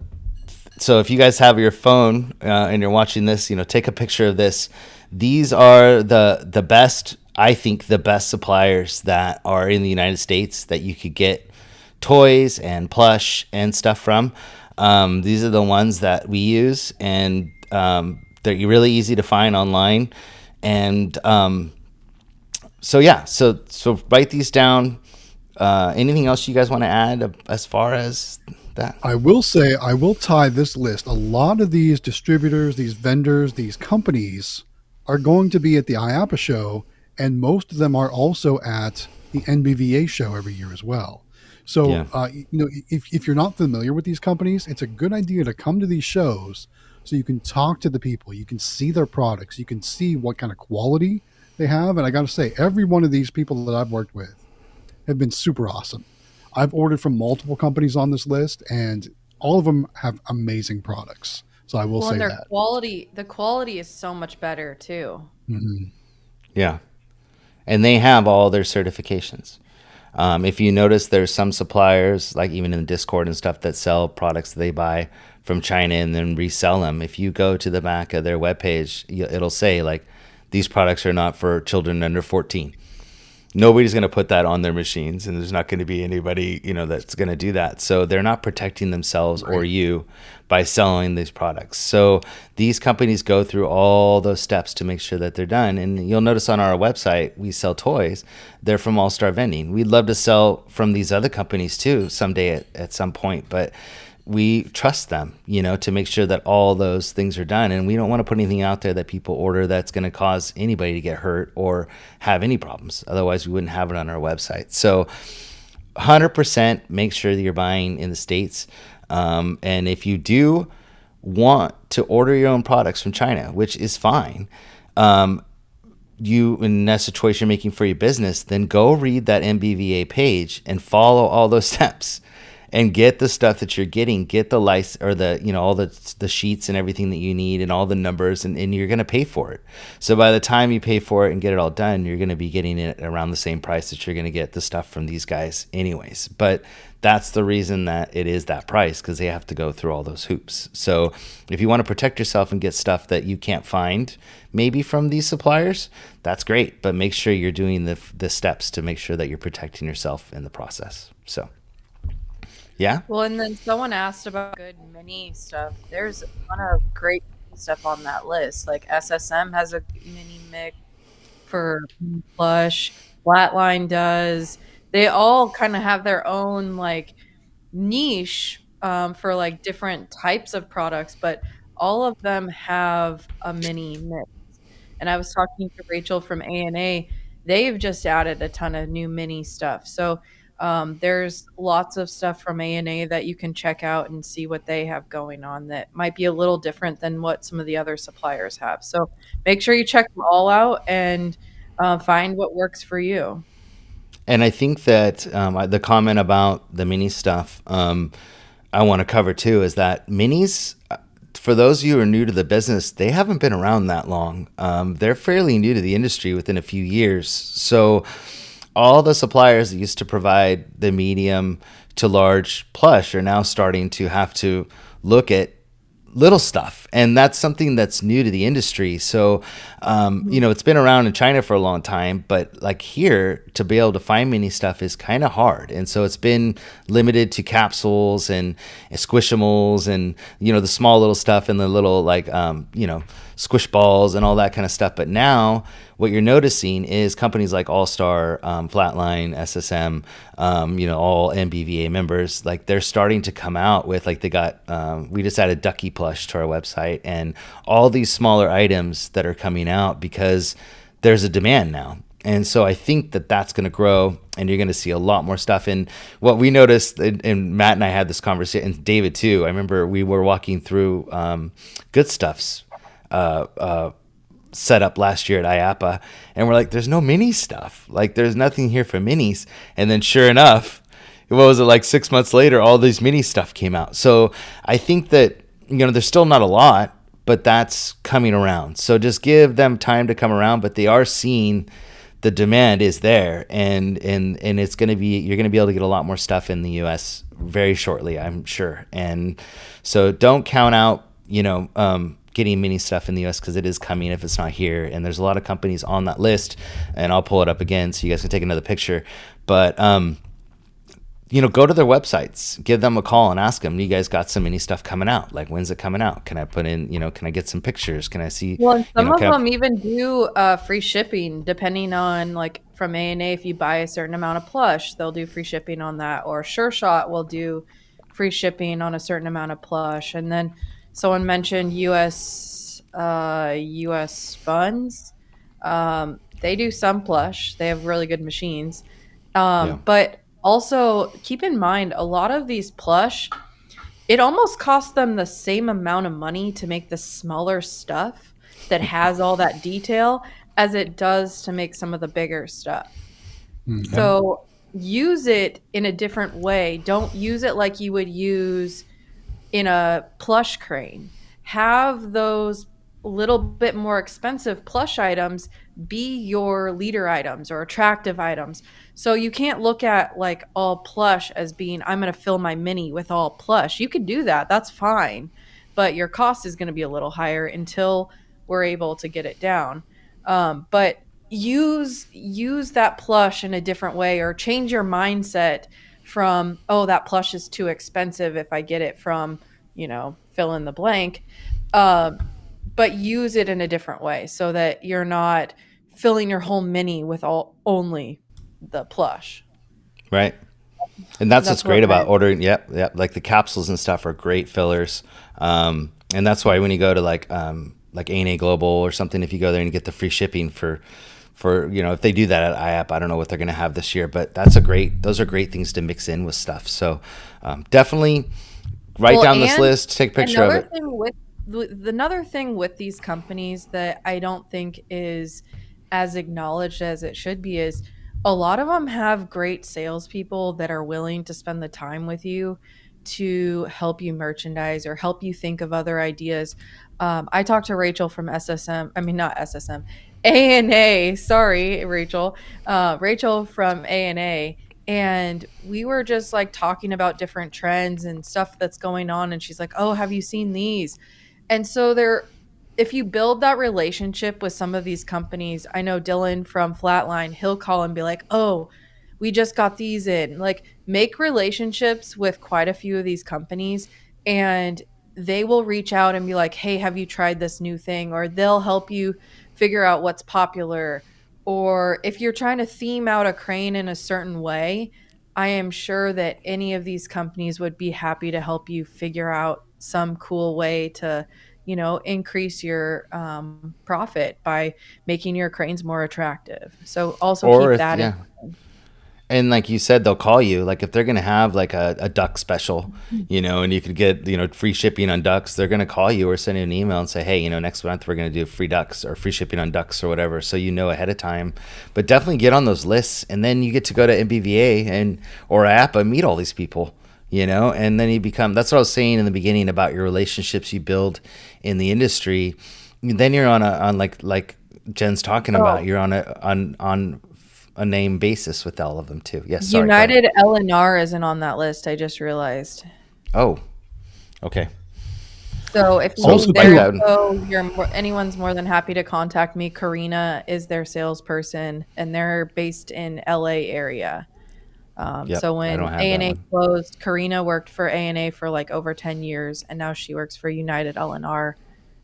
so if you guys have your phone and you're watching this, take a picture of this. These are the best, I think, the best suppliers that are in the United States that you could get toys and plush and stuff from. These are the ones that we use, and they're really easy to find online. And so write these down. Anything else you guys want to add as far as that? I will say, I will tie this list. A lot of these distributors, these vendors, these companies are going to be at the IAPA show, and most of them are also at the NBVA show every year as well. So, Yeah. If you're not familiar with these companies, it's a good idea to come to these shows so you can talk to the people, you can see their products, you can see what kind of quality they have. And I got to say, every one of these people that I've worked with have been super awesome. I've ordered from multiple companies on this list, and all of them have amazing products. So I will Well, say and their that. the quality is so much better too. Mhm. Yeah. And they have all their certifications. If you notice, there's some suppliers, like even in Discord and stuff, that sell products that they buy from China and then resell them. If you go to the back of their webpage, it'll say, like, these products are not for children under 14. Nobody's going to put that on their machines, and there's not going to be anybody, that's going to do that. So they're not protecting themselves or you by selling these products. So these companies go through all those steps to make sure that they're done. And you'll notice on our website, we sell toys. They're from All Star Vending. We'd love to sell from these other companies too someday at some point, but we trust them, to make sure that all those things are done. And we don't want to put anything out there that people order that's going to cause anybody to get hurt or have any problems. Otherwise, we wouldn't have it on our website. So 100% make sure that you're buying in the States. And if you do want to order your own products from China, which is fine, you in that situation making for your business, then go read that MBVA page and follow all those steps. And get the stuff that you're getting, get the license or all the sheets and everything that you need and all the numbers, and you're going to pay for it. So by the time you pay for it and get it all done, you're going to be getting it around the same price that you're going to get the stuff from these guys anyways. But that's the reason that it is that price, because they have to go through all those hoops. So if you want to protect yourself and get stuff that you can't find maybe from these suppliers, that's great. But make sure you're doing the steps to make sure that you're protecting yourself in the process. So. Yeah. Well, and then someone asked about good mini stuff. There's a ton of great stuff on that list. Like SSM has a mini mix for Plush. Flatline does. They all kind of have their own like niche for like different types of products, but all of them have a mini mix. And I was talking to Rachel from A&A. They've just added a ton of new mini stuff. So there's lots of stuff from A&A that you can check out and see what they have going on that might be a little different than what some of the other suppliers have. So make sure you check them all out and find what works for you. And I think that the comment about the mini stuff I want to cover too is that minis, for those of you who are new to the business, they haven't been around that long. They're fairly new to the industry within a few years. So all the suppliers that used to provide the medium to large plush are now starting to have to look at little stuff, and that's something that's new to the industry. So it's been around in China for a long time, but like here, to be able to find mini stuff is kind of hard. And so it's been limited to capsules and squishimals and the small little stuff and the little squish balls and all that kind of stuff. But now what you're noticing is companies like All Star, Flatline, SSM, all MBVA members, like they're starting to come out with they got we just added Ducky Plush to our website and all these smaller items that are coming out because there's a demand now. And so I think that that's going to grow, and you're going to see a lot more stuff. And what we noticed, and Matt and I had this conversation, and David too, I remember we were walking through Good Stuff's set up last year at IAPA, and we're like, there's no mini stuff. Like, there's nothing here for minis. And then sure enough, what was it, 6 months later, all these mini stuff came out. So I think that there's still not a lot, but that's coming around. So just give them time to come around, but they are seeing the demand is there, and it's going to be, you're going to be able to get a lot more stuff in the US very shortly, I'm sure. And so don't count out, getting mini stuff in the US, because it is coming if it's not here. And there's a lot of companies on that list, and I'll pull it up again so you guys can take another picture. But go to their websites, give them a call and ask them, you guys got some mini stuff coming out? Like, when's it coming out? Can I put in, can I get some pictures? Can I see? Well, and some of them even do free shipping, depending on, like, from A&A, if you buy a certain amount of plush, they'll do free shipping on that. Or Sure Shot will do free shipping on a certain amount of plush. And then someone mentioned US funds. They do some plush. They have really good machines. But also keep in mind, a lot of these plush, it almost costs them the same amount of money to make the smaller stuff that has all that detail as it does to make some of the bigger stuff. Mm-hmm. So use it in a different way. Don't use it like you would use in a plush crane. Have those little bit more expensive plush items be your leader items or attractive items. So you can't look at like all plush as being, I'm going to fill my mini with all plush. You could do that. That's fine. But your cost is going to be a little higher until we're able to get it down. But use that plush in a different way, or change your mindset from, oh, that plush is too expensive if I get it from, fill in the blank. But use it in a different way so that you're not filling your whole mini with only the plush. Right. And that's what's great about ordering. Yep. Like the capsules and stuff are great fillers. And that's why when you go to like A&A Global or something, if you go there and you get the free shipping for if they do that at IAP, I don't know what they're going to have this year, but those are great things to mix in with stuff. So definitely write down this list, take a picture of it. Another thing with these companies that I don't think is as acknowledged as it should be is a lot of them have great salespeople that are willing to spend the time with you to help you merchandise or help you think of other ideas. I talked to Rachel from A&A. Sorry, Rachel. Rachel from A&A. And we were just like talking about different trends and stuff that's going on. And she's like, oh, have you seen these? And so if you build that relationship with some of these companies, I know Dylan from Flatline, he'll call and be like, oh, we just got these in. Like, make relationships with quite a few of these companies, and they will reach out and be like, hey, have you tried this new thing? Or they'll help you figure out what's popular. Or if you're trying to theme out a crane in a certain way, I am sure that any of these companies would be happy to help you figure out some cool way to, increase your profit by making your cranes more attractive. So also keep that in mind. And like you said, they'll call you. Like if they're going to have like a duck special, and you could get, free shipping on ducks, they're going to call you or send you an email and say, hey, next month we're going to do free ducks or free shipping on ducks or whatever. So ahead of time. But definitely get on those lists, and then you get to go to MBVA or APA, meet all these people, and then you become, that's what I was saying in the beginning about your relationships you build in the industry. Then you're on like Jen's talking about, you're on a name basis with all of them too. Yes. Sorry, United LNR isn't on that list. I just realized. Oh, okay. So if anyone's more than happy to contact me. Karina is their salesperson, and they're based in LA area. So when A&A closed, Karina worked for A&A for like over 10 years, and now she works for United LNR,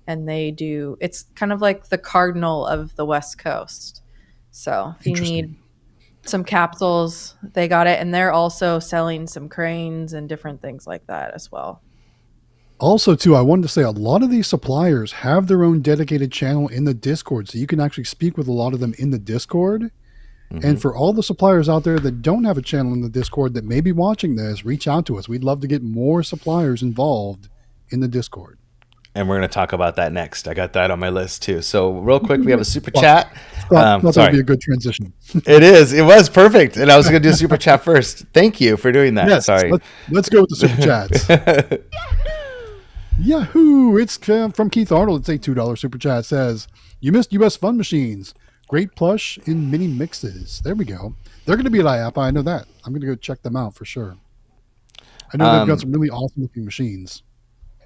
and it's kind of like the Cardinal of the West Coast. So if you need some capsules, they got it. And they're also selling some cranes and different things like that as well. Also, too, I wanted to say a lot of these suppliers have their own dedicated channel in the Discord. So you can actually speak with a lot of them in the Discord. Mm-hmm. And for all the suppliers out there that don't have a channel in the Discord that may be watching this, reach out to us. We'd love to get more suppliers involved in the Discord. And we're going to talk about that next. I got that on my list too. So real quick, we have a super chat. That would be a good transition. It is. It was perfect. And I was going to do super chat first. Thank you for doing that. Yes, sorry. Let's go with the super chats. Yahoo! It's from Keith Arnold. It's a $2 super chat. It says, "You missed U.S. Fun Machines. Great plush in mini mixes." There we go. They're going to be at IAPA. I know that. I'm going to go check them out for sure. I know they've got some really awesome looking machines.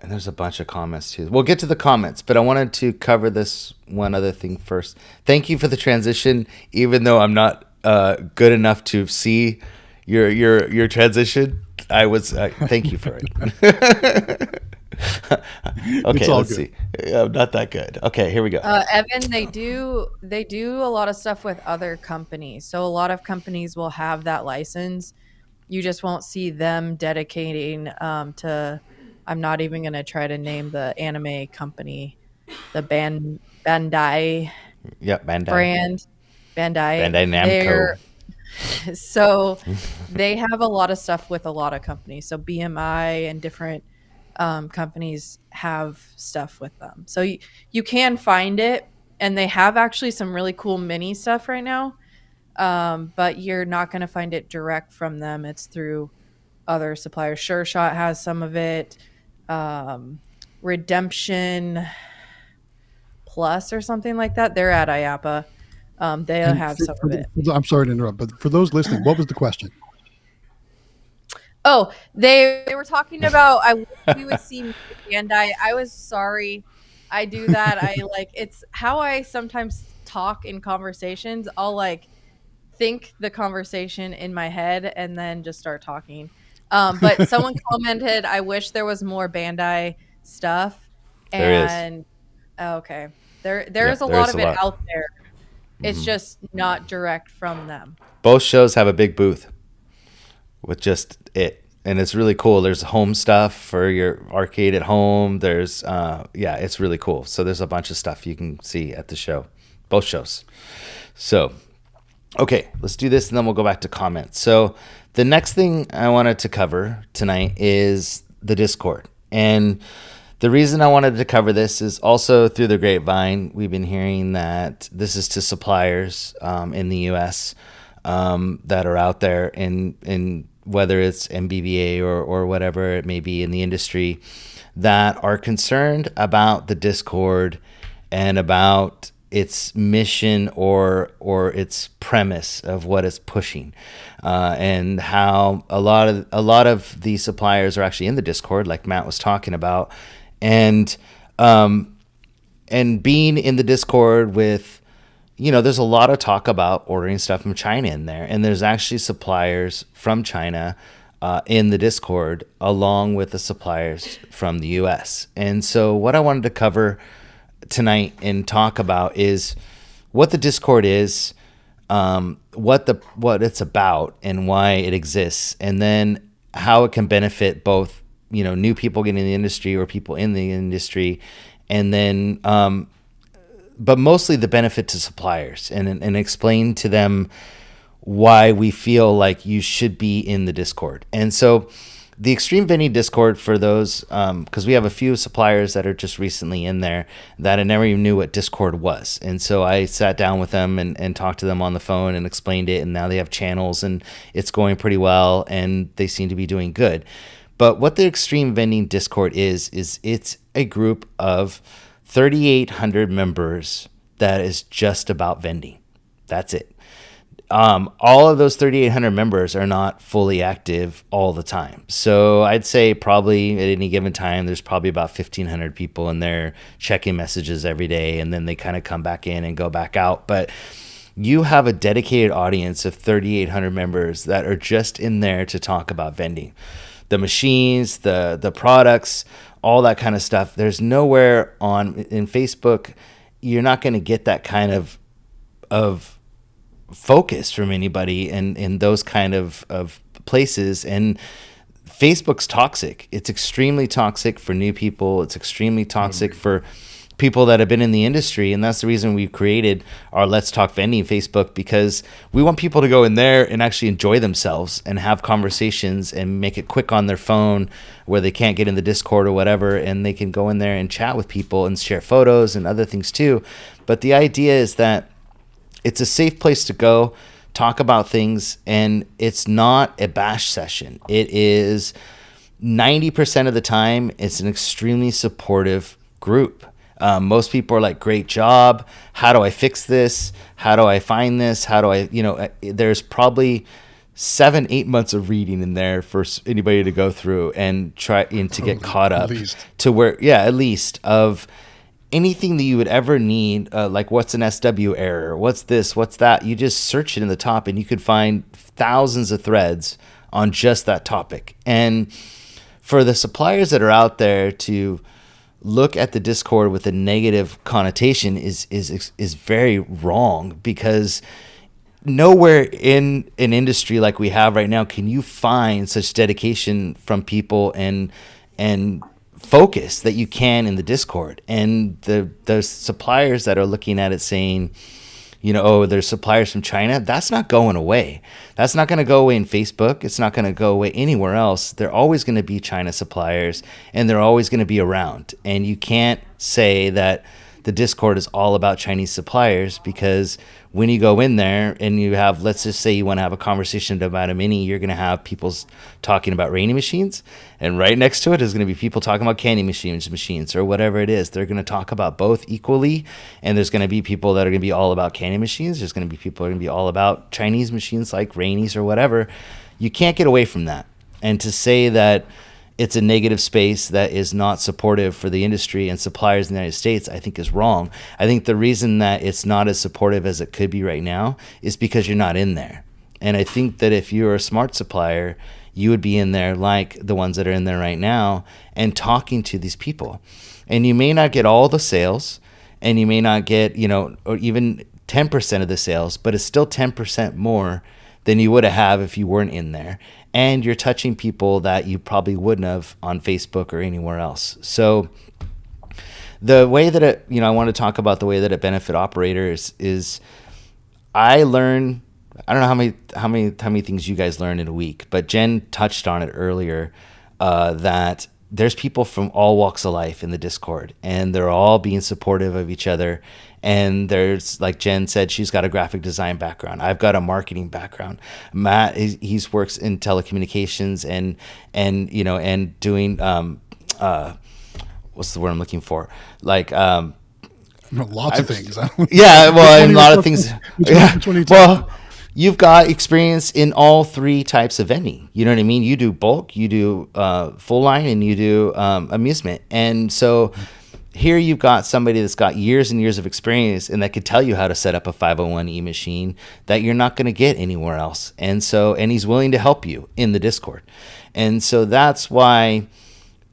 And there's a bunch of comments too. We'll get to the comments, but I wanted to cover this one other thing first. Thank you for the transition, even though I'm not good enough to see your transition. I was thank you for it. Okay, let's see. I'm not that good. Okay, here we go. Evan, they do a lot of stuff with other companies. So a lot of companies will have that license. You just won't see them dedicating to. I'm not even going to try to name the anime company, the Bandai Yep, Bandai. brand. Bandai Namco. So they have a lot of stuff with a lot of companies. So BMI and different companies have stuff with them. So you can find it, and they have actually some really cool mini stuff right now. But you're not going to find it direct from them. It's through other suppliers. Sure Shot has some of it. Redemption Plus or something like that. They're at IAPA. They'll have some of it. I'm sorry to interrupt, but for those listening, what was the question? Oh, they were talking about I wish we would see Bandai. I was sorry. I do that. It's how I sometimes talk in conversations. I'll think the conversation in my head and then just start talking. But someone commented, I wish there was more Bandai stuff. There is. Okay. There's a lot of it out there. It's just not direct from them. Both shows have a big booth with just it, and it's really cool. There's home stuff for your arcade at home. There's it's really cool. So there's a bunch of stuff you can see at the show, both shows. So okay, let's do this and then we'll go back to comments. So the next thing I wanted to cover tonight is the Discord. And the reason I wanted to cover this is also through the grapevine. We've been hearing that this is to suppliers in the U.S. That are out there in whether it's MBVA or whatever it may be in the industry that are concerned about the Discord and about its mission or its premise of what it's pushing, and how a lot of the suppliers are actually in the Discord, like Matt was talking about, and being in the Discord with, there's a lot of talk about ordering stuff from China in there, and there's actually suppliers from China in the Discord along with the suppliers from the US. And so what I wanted to cover tonight and talk about is what the Discord is, what it's about and why it exists, and then how it can benefit both, new people getting in the industry or people in the industry, and then but mostly the benefit to suppliers, and explain to them why we feel like you should be in the Discord. And so the Xtreme Vending Discord, for those, because we have a few suppliers that are just recently in there that I never even knew what Discord was. And so I sat down with them and talked to them on the phone and explained it. And now they have channels and it's going pretty well and they seem to be doing good. But what the Xtreme Vending Discord is it's a group of 3,800 members that is just about vending. That's it. All of those 3,800 members are not fully active all the time. So I'd say probably at any given time, there's probably about 1,500 people in there checking messages every day, and then they kind of come back in and go back out. But you have a dedicated audience of 3,800 members that are just in there to talk about vending. The machines, the products, all that kind of stuff. There's nowhere in Facebook, you're not going to get that kind of focus from anybody in those kind of places. And Facebook's toxic. It's extremely toxic for new people. It's extremely toxic for people that have been in the industry. And that's the reason we've created our Let's Talk Vending Facebook, because we want people to go in there and actually enjoy themselves and have conversations and make it quick on their phone where they can't get in the Discord or whatever, and they can go in there and chat with people and share photos and other things too. But the idea is that it's a safe place to go, talk about things, and it's not a bash session. It is 90% of the time, it's an extremely supportive group. Most people are like, great job. How do I fix this? How do I find this? How do I, there's probably 7, 8 months of reading in there for anybody to go through and try and to get Probably caught at up least. to where, yeah, at least of anything that you would ever need, like what's an SW error, what's this, what's that. You just search it in the top and you could find thousands of threads on just that topic. And for the suppliers that are out there to look at the Discord with a negative connotation is very wrong, because nowhere in an industry like we have right now can you find such dedication from people and focus that you can in the Discord. And the suppliers that are looking at it saying, oh, there's suppliers from China, that's not going away. That's not going to go away in Facebook. It's not going to go away anywhere else. They're always going to be China suppliers, and they're always going to be around. And you can't say that the Discord is all about Chinese suppliers, because when you go in there and you have, let's just say you want to have a conversation about a mini, you're going to have people talking about rainy machines, and right next to it is going to be people talking about candy machines or whatever it is. They're going to talk about both equally, and there's going to be people that are going to be all about candy machines. There's going to be people that are going to be all about Chinese machines like rainies or whatever. You can't get away from that. And to say that it's a negative space that is not supportive for the industry and suppliers in the United States, I think is wrong. I think the reason that it's not as supportive as it could be right now is because you're not in there. And I think that if you're a smart supplier, you would be in there like the ones that are in there right now and talking to these people. And you may not get all the sales, and you may not get, or even 10% of the sales, but it's still 10% more than you would have if you weren't in there. And you're touching people that you probably wouldn't have on Facebook or anywhere else. So the way that it, I want to talk about the way that it benefit operators is, I learn, I don't know how many things you guys learn in a week, but Jen touched on it earlier, that there's people from all walks of life in the Discord, and they're all being supportive of each other. And there's, like Jen said, she's got a graphic design background. I've got a marketing background. Matt, he's works in telecommunications and doing what's the word I'm looking for? Like Lots of things. yeah, well, and a lot of Which things. one- Yeah, which one are you talking well, about? you've got experience in all three types of vending. You know what I mean? You do bulk, you do full line, and you do amusement. And so here you've got somebody that's got years and years of experience, and that could tell you how to set up a 501e machine that you're not going to get anywhere else. And he's willing to help you in the Discord. And so that's why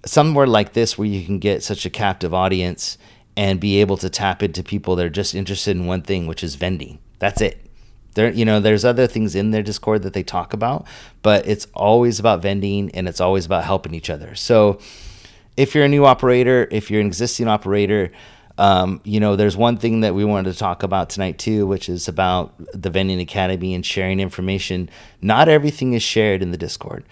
somewhere like this, where you can get such a captive audience and be able to tap into people that are just interested in one thing, which is vending. That's it. There's other things in their Discord that they talk about, but it's always about vending, and it's always about helping each other. So if you're a new operator, if you're an existing operator, there's one thing that we wanted to talk about tonight too, which is about the Vending Academy and sharing information. Not everything is shared in the Discord.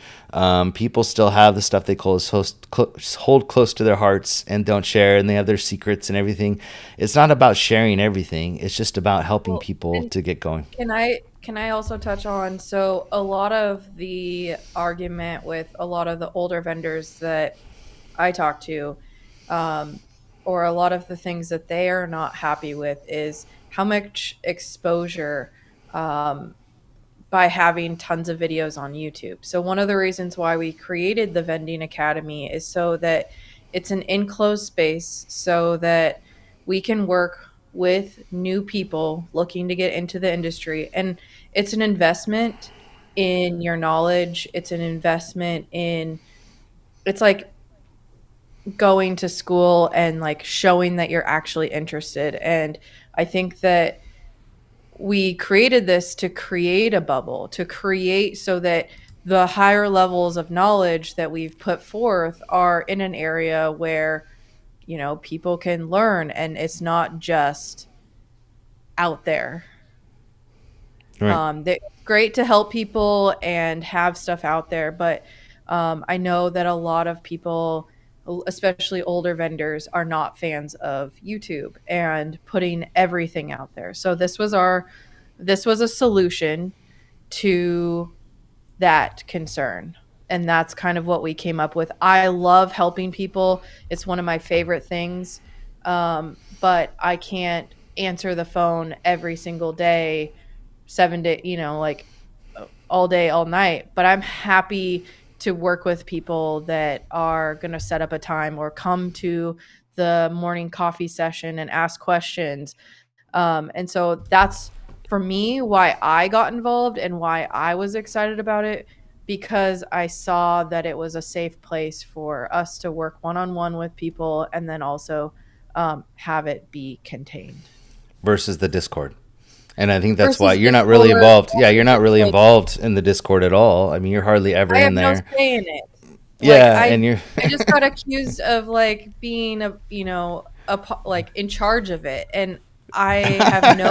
People still have the stuff they hold close to their hearts and don't share, and they have their secrets and everything. It's not about sharing everything. It's just about helping Well, people and to get going. can I also touch on, so a lot of the argument with a lot of the older vendors that I talk to, um, or a lot of the things that they are not happy with, is how much exposure, um, by having tons of videos on YouTube. So one of the reasons why we created the Vending Academy is so that it's an enclosed space, so that we can work with new people looking to get into the industry. And it's an investment in your knowledge. It's an investment in, it's like going to school and like showing that you're actually interested. And I think that we created this to create a bubble, to create so that the higher levels of knowledge that we've put forth are in an area where, people can learn, and it's not just out there. Right. It's great to help people and have stuff out there, but I know that a lot of people, especially older vendors, are not fans of YouTube and putting everything out there. So this was a solution to that concern. And that's kind of what we came up with. I love helping people. It's one of my favorite things. But I can't answer the phone every single day, 7 day, like all day, all night. But I'm happy to work with people that are going to set up a time or come to the morning coffee session and ask questions. And so that's for me why I got involved and why I was excited about it, because I saw that it was a safe place for us to work one on one with people and then also have it be contained. versus the Discord. And I think that's why Versus you're not really Discord, involved. Yeah, you're not it's really like involved in the Discord at all. I mean, you're hardly ever I have in no there. say in it. Like Yeah, I and you're I just got accused of like being like in charge of it, and I have no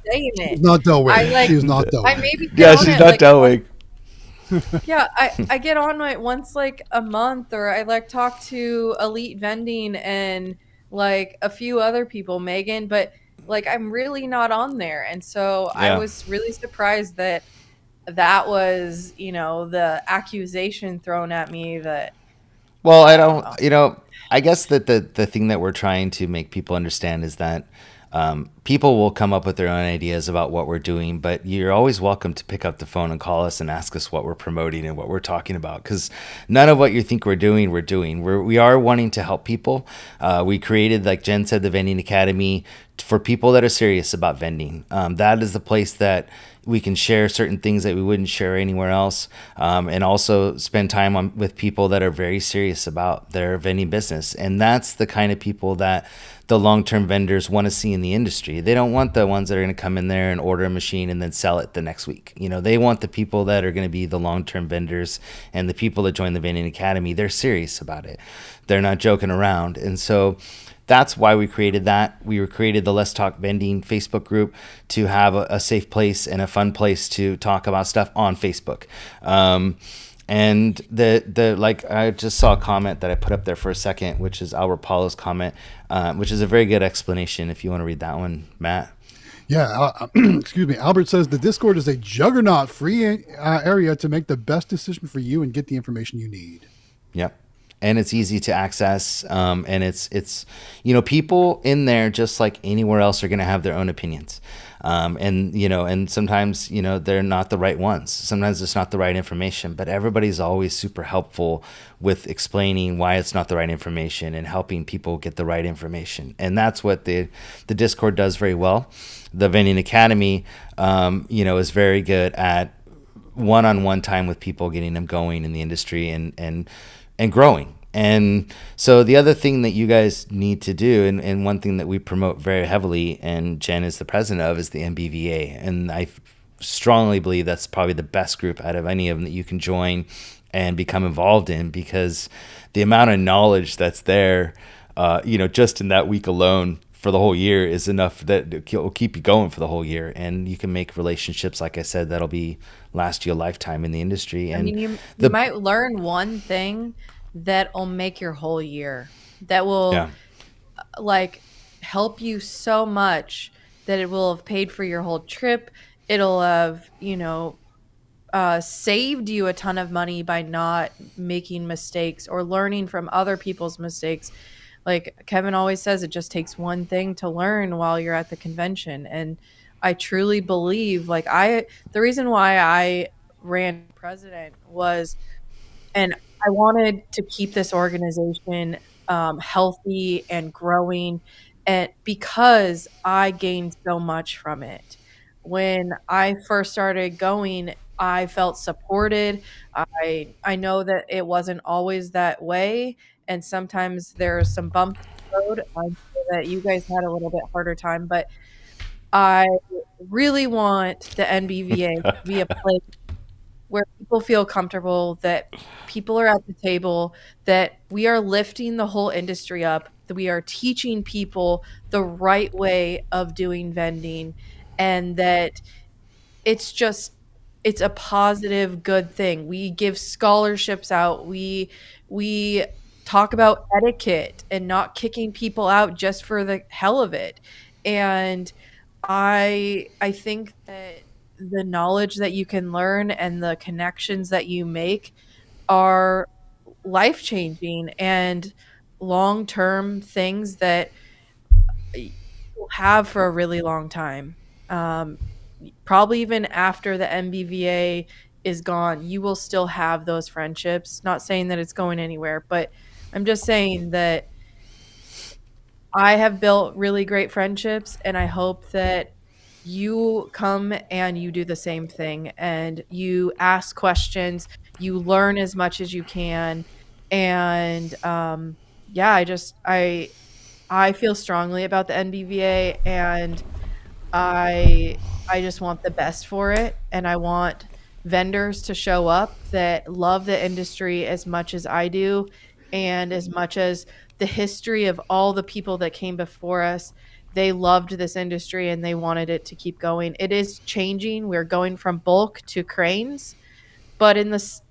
say in it. She's not I doing. like She is not I doing. maybe get yeah, on she's it not like once. telling. Yeah, I get on it once like a month, or I like talk to Elite Vending and like a few other people, Megan, but like I'm really not on there. And so I Yeah. was really surprised that that was, the accusation thrown at me that Well, I I don't don't, know. I guess that the thing that we're trying to make people understand is that people will come up with their own ideas about what we're doing, but you're always welcome to pick up the phone and call us and ask us what we're promoting and what we're talking about. Because none of what you think we're doing, we're doing. We are wanting to help people. We created, like Jen said, the Vending Academy for people that are serious about vending. That is the place that we can share certain things that we wouldn't share anywhere else, and also spend time with people that are very serious about their vending business. And that's the kind of people that the long-term vendors want to see in the industry. They don't want the ones that are going to come in there and order a machine and then sell it the next week. They want the people that are going to be the long-term vendors, and the people that join the Vending Academy, they're serious about it. They're not joking around. And so that's why we created that. We created the Let's Talk Vending Facebook group to have a safe place and a fun place to talk about stuff on Facebook. And the like, I just saw a comment that I put up there for a second, which is Albert Paulo's comment, which is a very good explanation. If you want to read that one, Matt. Yeah, excuse me. Albert says the Discord is a juggernaut free area to make the best decision for you and get the information you need. Yep. And it's easy to access. And it's people in there, just like anywhere else, are going to have their own opinions. And sometimes, they're not the right ones. Sometimes it's not the right information, but everybody's always super helpful with explaining why it's not the right information and helping people get the right information. And that's what the Discord does very well. The Vending Academy, is very good at one-on-one time with people, getting them going in the industry and growing. And so the other thing that you guys need to do, and one thing that we promote very heavily, and Jen is the president of, is the MBVA. And I strongly believe that's probably the best group out of any of them that you can join and become involved in, because the amount of knowledge that's there, just in that week alone for the whole year, is enough that will keep you going for the whole year. And you can make relationships, like I said, that'll be last you a lifetime in the industry. I And mean, you the might learn one thing that'll make your whole year. That will yeah. like help you so much that it will have paid for your whole trip. It'll have, saved you a ton of money by not making mistakes or learning from other people's mistakes. Like Kevin always says, it just takes one thing to learn while you're at the convention. And I truly believe, the reason why I ran president was, and I wanted to keep this organization healthy and growing, and because I gained so much from it. When I first started going, I felt supported. I know that it wasn't always that way, and sometimes there are some bumps in the road. I know that you guys had a little bit harder time, but I really want the NBVA to be a place where people feel comfortable, that people are at the table, that we are lifting the whole industry up, that we are teaching people the right way of doing vending, and that it's a positive, good thing. We give scholarships out. We talk about etiquette and not kicking people out just for the hell of it. And I think that the knowledge that you can learn and the connections that you make are life changing and long term things that you'll have for a really long time. Um, Probably even after the MBVA is gone, you will still have those friendships. Not saying that it's going anywhere, but I'm just saying that I have built really great friendships, and I hope that you come and you do the same thing and you ask questions, you learn as much as you can. And yeah, I feel strongly about the NBVA, and I I just want the best for it, and I want vendors to show up that love the industry as much as I do, and as much as the history of all the people that came before us. They loved this industry and they wanted it to keep going. It is changing. We're going from bulk to cranes, but it's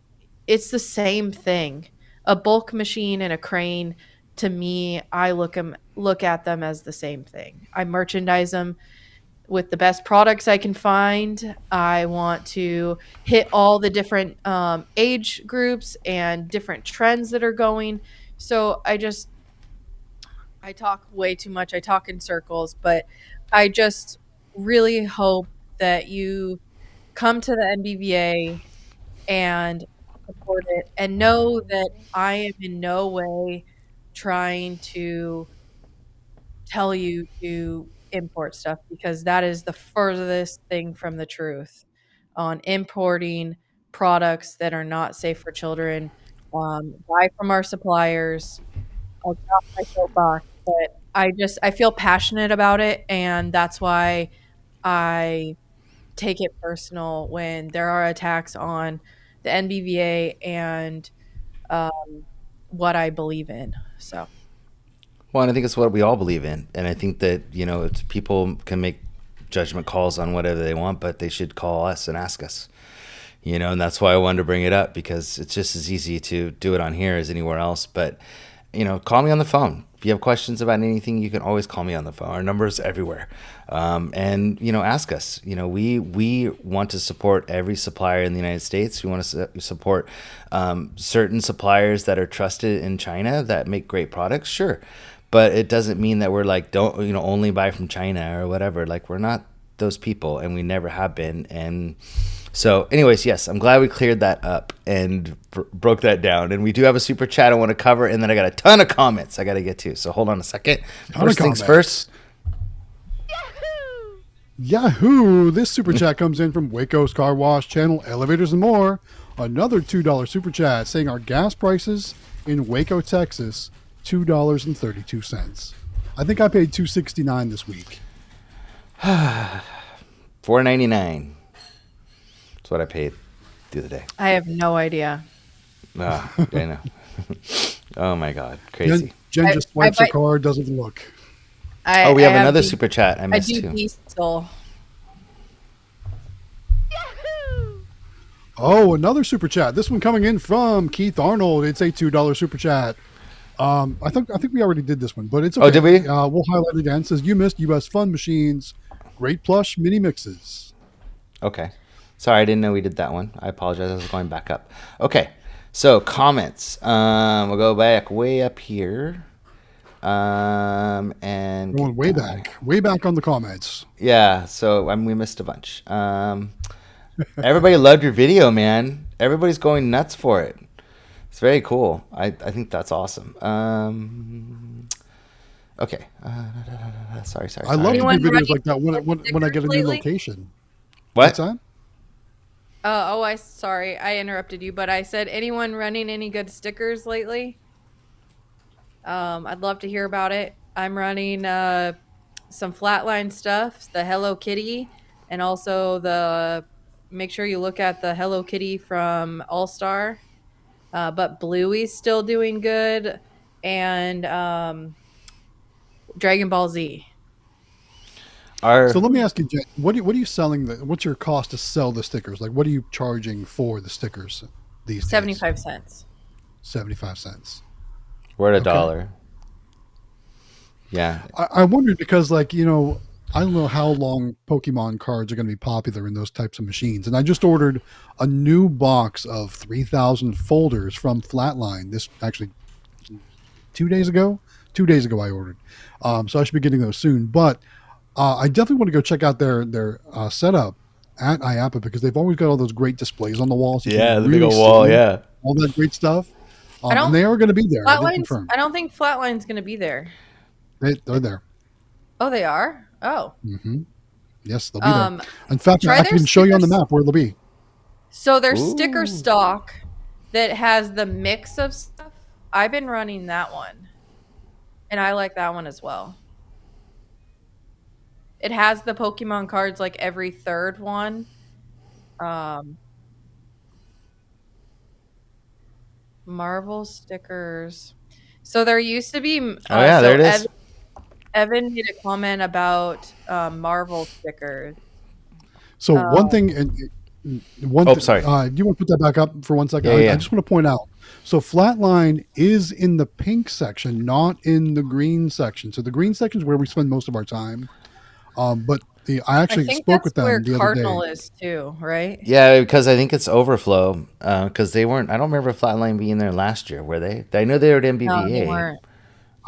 the same thing. A bulk machine and a crane, to me, I look at them as the same thing. I merchandise them with the best products I can find. I want to hit all the different age groups and different trends that are going. So I talk way too much. I talk in circles, but I just really hope that you come to the NBVA and support it, and know that I am in no way trying to tell you to import stuff, because that is the furthest thing from the truth on importing products that are not safe for children. Buy from our suppliers. I'll get off my soapbox, but I feel passionate about it, and that's why I take it personal when there are attacks on the NBVA and um, what I believe in. So Well, and I think it's what we all believe in, and I think that it's, people can make judgment calls on whatever they want, but they should call us and ask us. And that's why I wanted to bring it up, because it's just as easy to do it on here as anywhere else. But call me on the phone if you have questions about anything. You can always call me on the phone. Our number's everywhere, and ask us. We want to support every supplier in the United States. We want to support certain suppliers that are trusted in China that make great products. Sure, but it doesn't mean that we're like, don't only buy from China or whatever. Like, we're not those people, and we never have been. And so, anyways, yes, I'm glad we cleared that up and broke that down. And we do have a super chat I want to cover, and then I got a ton of comments I got to get to. So hold on a second. First things first. Yahoo! This super chat comes in from Waco's Car Wash, Channel Elevators and More. Another $2 super chat saying our gas prices in Waco, Texas, $2.32. I think I paid $2.69 this week. $4.99. That's what I paid the other day. I have no idea. I know. Oh my God, crazy. Jen just swipes her card, doesn't look. We have another super chat I missed too. Diesel. Oh, another super chat. This one coming in from Keith Arnold. It's a $2 super chat. I think we already did this one, but it's okay. Oh, did we? We'll highlight it again. It says, you missed U.S. Fun Machines. Great Plush mini mixes. Okay. Sorry, I didn't know we did that one. I apologize. I was going back up. Okay. So comments. We'll go back way up here. And going way back on the comments. Yeah. So we missed a bunch. Everybody loved your video, man. Everybody's going nuts for it. It's very cool. I think that's awesome. Okay. Sorry. I love to do videos like that when I get a new location. What's that? Sorry, I interrupted you, but I said, anyone running any good stickers lately? I'd love to hear about it. I'm running some flatline stuff, the Hello Kitty, and also make sure you look at the Hello Kitty from All Star. But Bluey's still doing good, and Dragon Ball Z. So let me ask you, Jen, what are you selling? What's your cost to sell the stickers? Like, what are you charging for the stickers these days? 75 cents. 75 cents. We're at $1. Yeah. I wondered because, like, I don't know how long Pokemon cards are going to be popular in those types of machines. And I just ordered a new box of 3,000 folders from Flatline. This actually 2 days ago. 2 days ago, I ordered. So I should be getting those soon. But I definitely want to go check out their setup at IAPA because they've always got all those great displays on the wall, so you Yeah, can the big really old wall. see Yeah. all that great stuff. I And don't they are going to be there. I did Flatline's. confirm. I don't think Flatline's going to be there. They're there. Oh, they are. Oh, Hmm. Yes, they'll be there. um, In fact, try I their can show you on the stickers. map where they'll be. So their sticker Ooh. stock that has the mix of stuff. I've been running that one, and I like that one as well. It has the Pokemon cards like every third one. Um, Marvel stickers. So there used to be. Oh yeah, there So it is. Evan made a comment about Marvel stickers. So one Uh, thing, and one Oh, thing, sorry. do you want to put that back up for 1 second? Yeah, yeah, I yeah. just want to point out. So Flatline is in the pink section, not in the green section. So the green section is where we spend most of our time. But I I actually think spoke that's with where them the other day. Cardinal is too, right? Yeah, because I think it's overflow. Because they weren't. I don't remember Flatline being there last year. Were they? I know they were at No, they MBVA. weren't.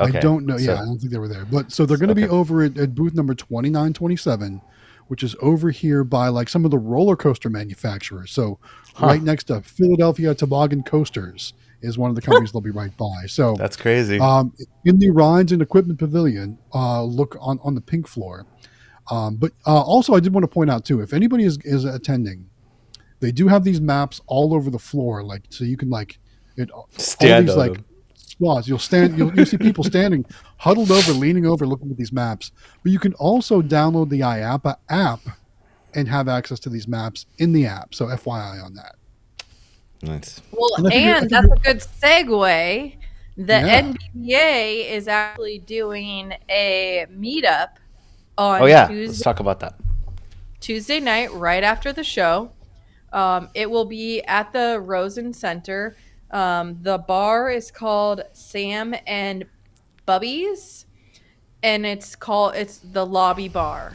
I Okay, don't know. Yeah, so I don't think they were there. But so they're going to be okay. over at booth number 2927, which is over here by like some of the roller coaster manufacturers. So Huh? right next to Philadelphia Toboggan Coasters is one of the companies they'll be right by. So That's crazy. in the rides and equipment pavilion, look on the pink floor. But also, I did want to point out too, if anybody is attending, they do have these maps all over the floor, like so you can like it all Stand these on like them. spots. You'll see people standing, huddled over, leaning over, looking at these maps. But you can also download the IAPA app and have access to these maps in the app. So FYI on that. Nice. Well, And I and that's figure, a good segue. The yeah. NBVA is actually doing a meetup Oh on yeah, let's talk about that. Tuesday night, right after the show. It will be at the Rosen Center. The bar is called Sam and Bubby's, and it's the lobby bar.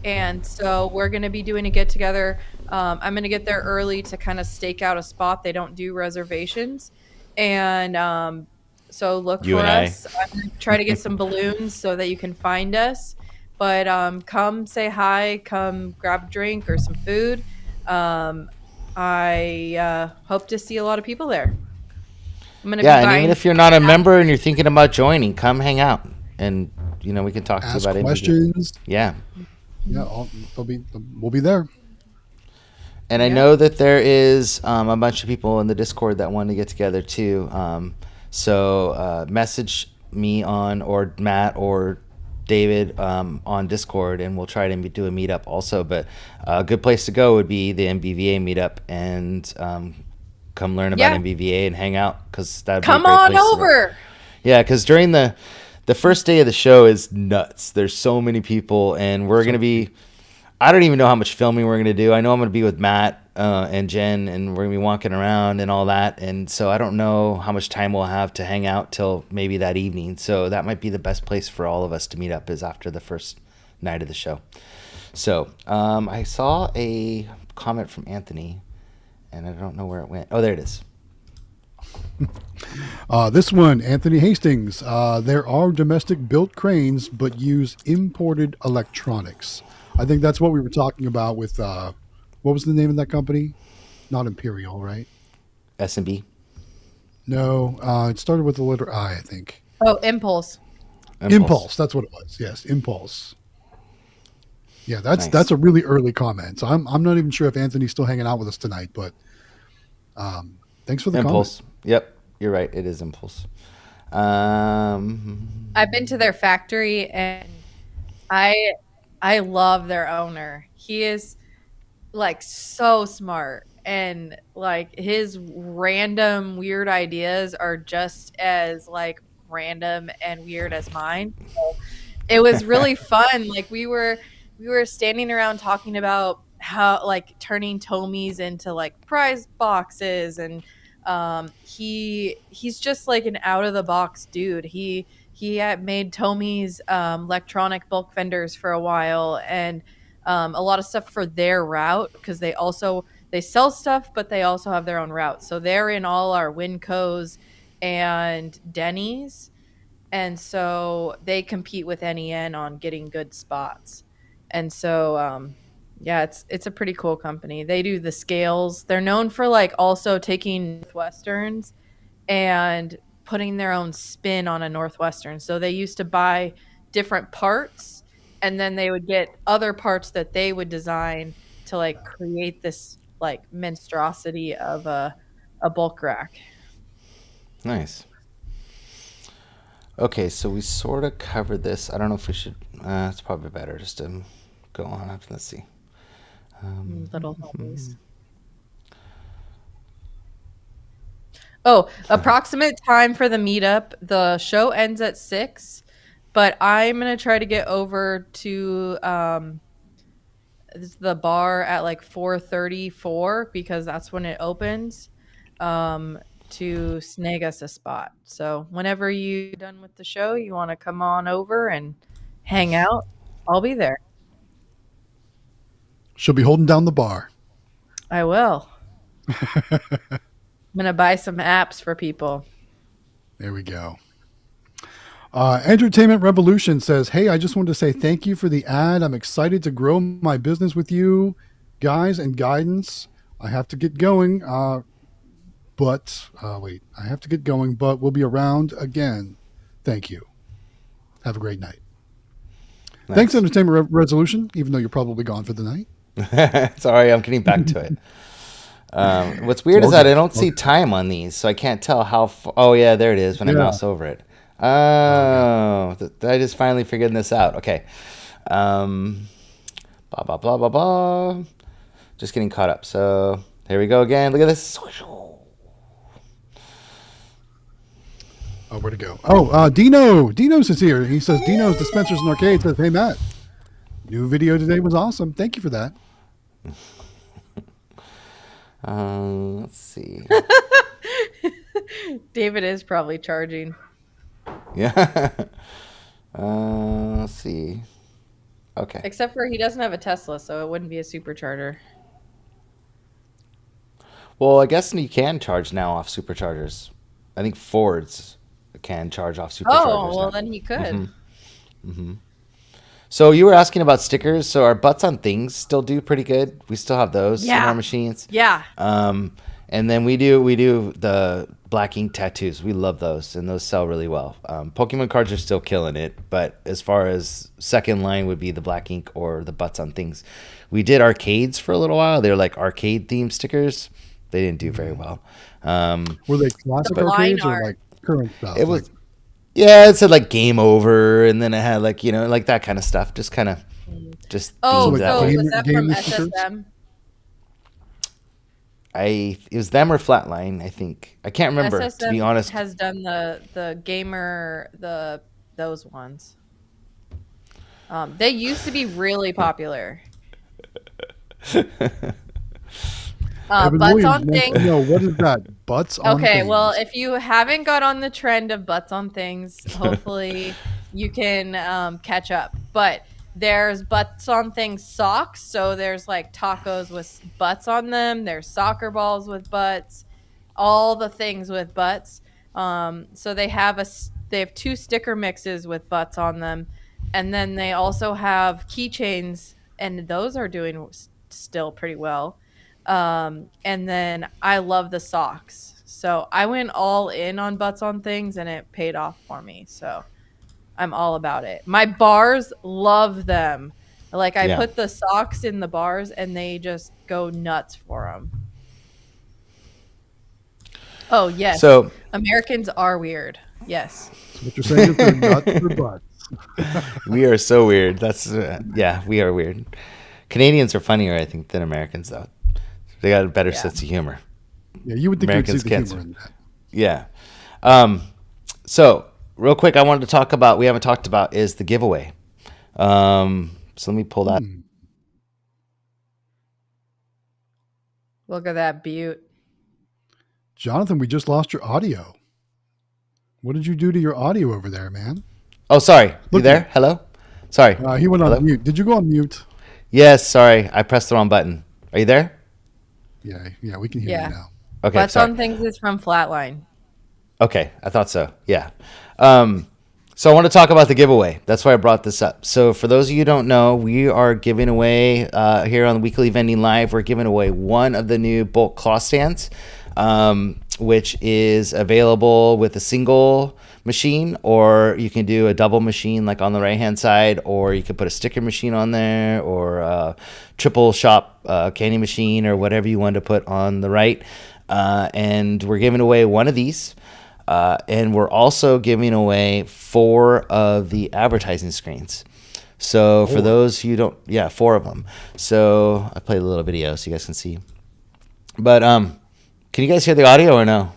And so we're going to be doing a get together. I'm going to get there early to kind of stake out a spot. They don't do reservations. And so look You for and I. us. I'm going to try to get some balloons so that you can find us. But come say hi, come grab a drink or some food. Um, I hope to see a lot of people there. I'm going to be Yeah, and even buying. if you're not a member and you're thinking about joining, come hang out, and we can talk to you Ask about NBV. questions. Yeah, Yeah, we'll be there. and I Yeah. know that there is a bunch of people in the Discord that want to get together too. So message me on or Matt or David on Discord, and we'll try to do a meetup also. But a good place to go would be the MBVA meetup, and come learn about Yeah. MBVA and hang out because that'd be a Come great on place to go. over. Yeah, because during the first day of the show is nuts. There's so many people, and we're gonna be. I don't even know how much filming we're gonna do. I know I'm gonna be with Matt and Jen, and we're gonna be walking around and all that. And so I don't know how much time we'll have to hang out till maybe that evening. So that might be the best place for all of us to meet up is after the first night of the show. So I saw a comment from Anthony, and I don't know where it went. Oh, there it is. This one, Anthony Hastings. There are domestic built cranes, but use imported electronics. I think that's what we were talking about with what was the name of that company? Not Imperial, right? S&B. No, it started with the letter I think. Oh, Impulse. Impulse. That's what it was. Yes, Impulse. Yeah, Nice. that's a really early comment. So I'm not even sure if Anthony's still hanging out with us tonight, but thanks for the comment. Impulse. Yep, you're right. It is Impulse. I've been to their factory and I I love their owner. He is like so smart and like his random weird ideas are just as like random and weird as mine. So it was really fun. Like we were standing around talking about how like turning Tomies into like prize boxes and he's just like an out of the box dude. He He had made Tommy's electronic bulk vendors for a while, and a lot of stuff for their route, because they sell stuff, but they also have their own route. So they're in all our Wincos and Denny's, and so they compete with NEN on getting good spots. And so yeah, it's a pretty cool company. They do the scales. They're known for like also taking Northwesterns and putting their own spin on a Northwestern. So they used to buy different parts, and then they would get other parts that they would design to like create this like monstrosity of a bulk rack. Nice. Okay, so we sort of covered this. I don't know if we should. It's probably better just to go on. Let's see. Little homies. Oh, approximate time for the meetup. The show ends at 6, but I'm gonna try to get over to the bar at like 4:34, because that's when it opens, to snag us a spot. So whenever you're done with the show, you want to come on over and hang out, I'll be there. She'll be holding down the bar. I will. I'm gonna buy some apps for people. There we go. Entertainment Revolution says, "Hey, I just wanted to say thank you for the ad. I'm excited to grow my business with you guys and guidance. I have to get going, but I have to get going, but we'll be around again. Thank you. Have a great night." Nice. Thanks, Entertainment Resolution, even though you're probably gone for the night. Sorry, I'm getting back to it. What's weird is that I don't see time on these, so I can't tell how. Oh yeah, there it is when I mouse over it. Oh, I just finally figured this out. Okay. Blah blah blah blah blah. Just getting caught up. So here we go again. Look at this. Oh, where'd it go? Oh, Dino. Dino's is here. He says, Dino's Dispensers and Arcade says, "Hey, Matt, new video today was awesome. Thank you for that." Let's see. David is probably charging. Yeah. Let's see. Okay. Except for he doesn't have a Tesla, so it wouldn't be a supercharger. Well, I guess you can charge now off superchargers. I think Fords can charge off superchargers. Oh, well, now. then he could. So you were asking about stickers. So our butts on things still do pretty good. We still have those in our machines. Yeah. And then we do the black ink tattoos. We love those, and those sell really well. Pokemon cards are still killing it, but as far as second line would be the black ink or the butts on things. We did arcades for a little while. They were like arcade themed stickers. They didn't do very well. Were they classic arcades or like current stuff? It was, yeah, it said like game over, and then it had like, like that kind of stuff. Just kind of, just Oh, themed that so way. was that from stickers? SSM? It was them or Flatline, I think. I can't remember, to be SSM honest. has done the gamer those ones. They used to be really popular. Evan Butts Williams on wants things. to know, what is that? Butts on Okay, things. well, if you haven't got on the trend of butts on things, hopefully you can catch up. But there's butts on things socks. So there's like tacos with butts on them. There's soccer balls with butts. All the things with butts. So they have two sticker mixes with butts on them, and then they also have keychains, and those are doing still pretty well. And then I love the socks. So I went all in on butts on things, and it paid off for me. So I'm all about it. My bars love them. Like I put the socks in the bars, and they just go nuts for them. Oh, yes. So Americans are weird. Yes. So what you're saying is they're nuts for butts. We are so weird. That's we are weird. Canadians are funnier, I think, than Americans, though. They got a better sense of humor. Yeah, you would think Americans you'd see the humor in that. Yeah. So real quick, I wanted to talk about, we haven't talked about, is the giveaway. So let me pull that. Look at that butte. Jonathan, we just lost your audio. What did you do to your audio over there, man? Oh, sorry. You Look, there? Hello? Sorry. he went on Hello? mute. Did you go on mute? Yes, sorry. I pressed the wrong button. Are you there? Yeah, we can hear you Yeah. now. Okay, But sorry. some things is from Flatline. Okay, I thought so. Yeah. So I want to talk about the giveaway. That's why I brought this up. So for those of you who don't know, we are giving away here on the Weekly Vending Live. We're giving away one of the new bulk cloth stands, which is available with a single machine, or you can do a double machine like on the right hand side, or you can put a sticker machine on there, or a triple shop candy machine, or whatever you want to put on the right. And we're giving away one of these. And we're also giving away 4 of the advertising screens. So for those who don't, 4 of them. So I played a little video so you guys can see. But can you guys hear the audio or no?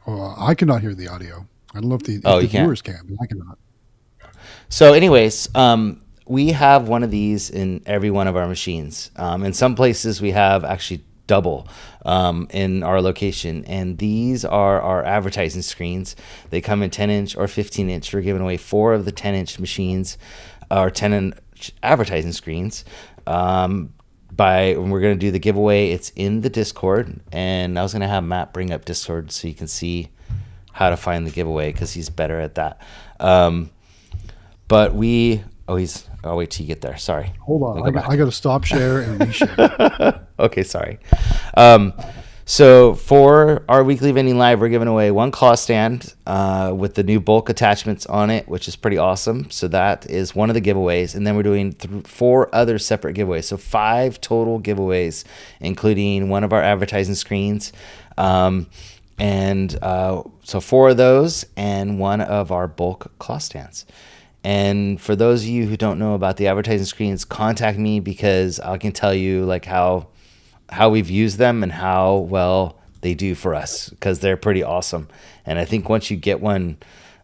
I cannot hear the audio. I don't know if the viewers can, but I cannot. So anyways, we have one of these in every one of our machines. In some places we have actually double in our location, and these are our advertising screens. They come in 10-inch or 15-inch. We're giving away 4 of the 10-inch machines, or 10-inch advertising screens. We're going to do the giveaway. It's in the Discord, and I was going to have Matt bring up Discord so you can see how to find the giveaway, because he's better at that. But I'll wait till you get there. Sorry. Hold on. I got to stop share and reshare. Okay, sorry. So for our Weekly Vending Live, we're giving away 1 cloth stand with the new bulk attachments on it, which is pretty awesome. So that is one of the giveaways. And then we're doing 4 other separate giveaways. So 5 total giveaways, including one of our advertising screens. So 4 of those and 1 of our bulk cloth stands. And for those of you who don't know about the advertising screens, contact me, because I can tell you like how we've used them and how well they do for us, because they're pretty awesome. And I think once you get one,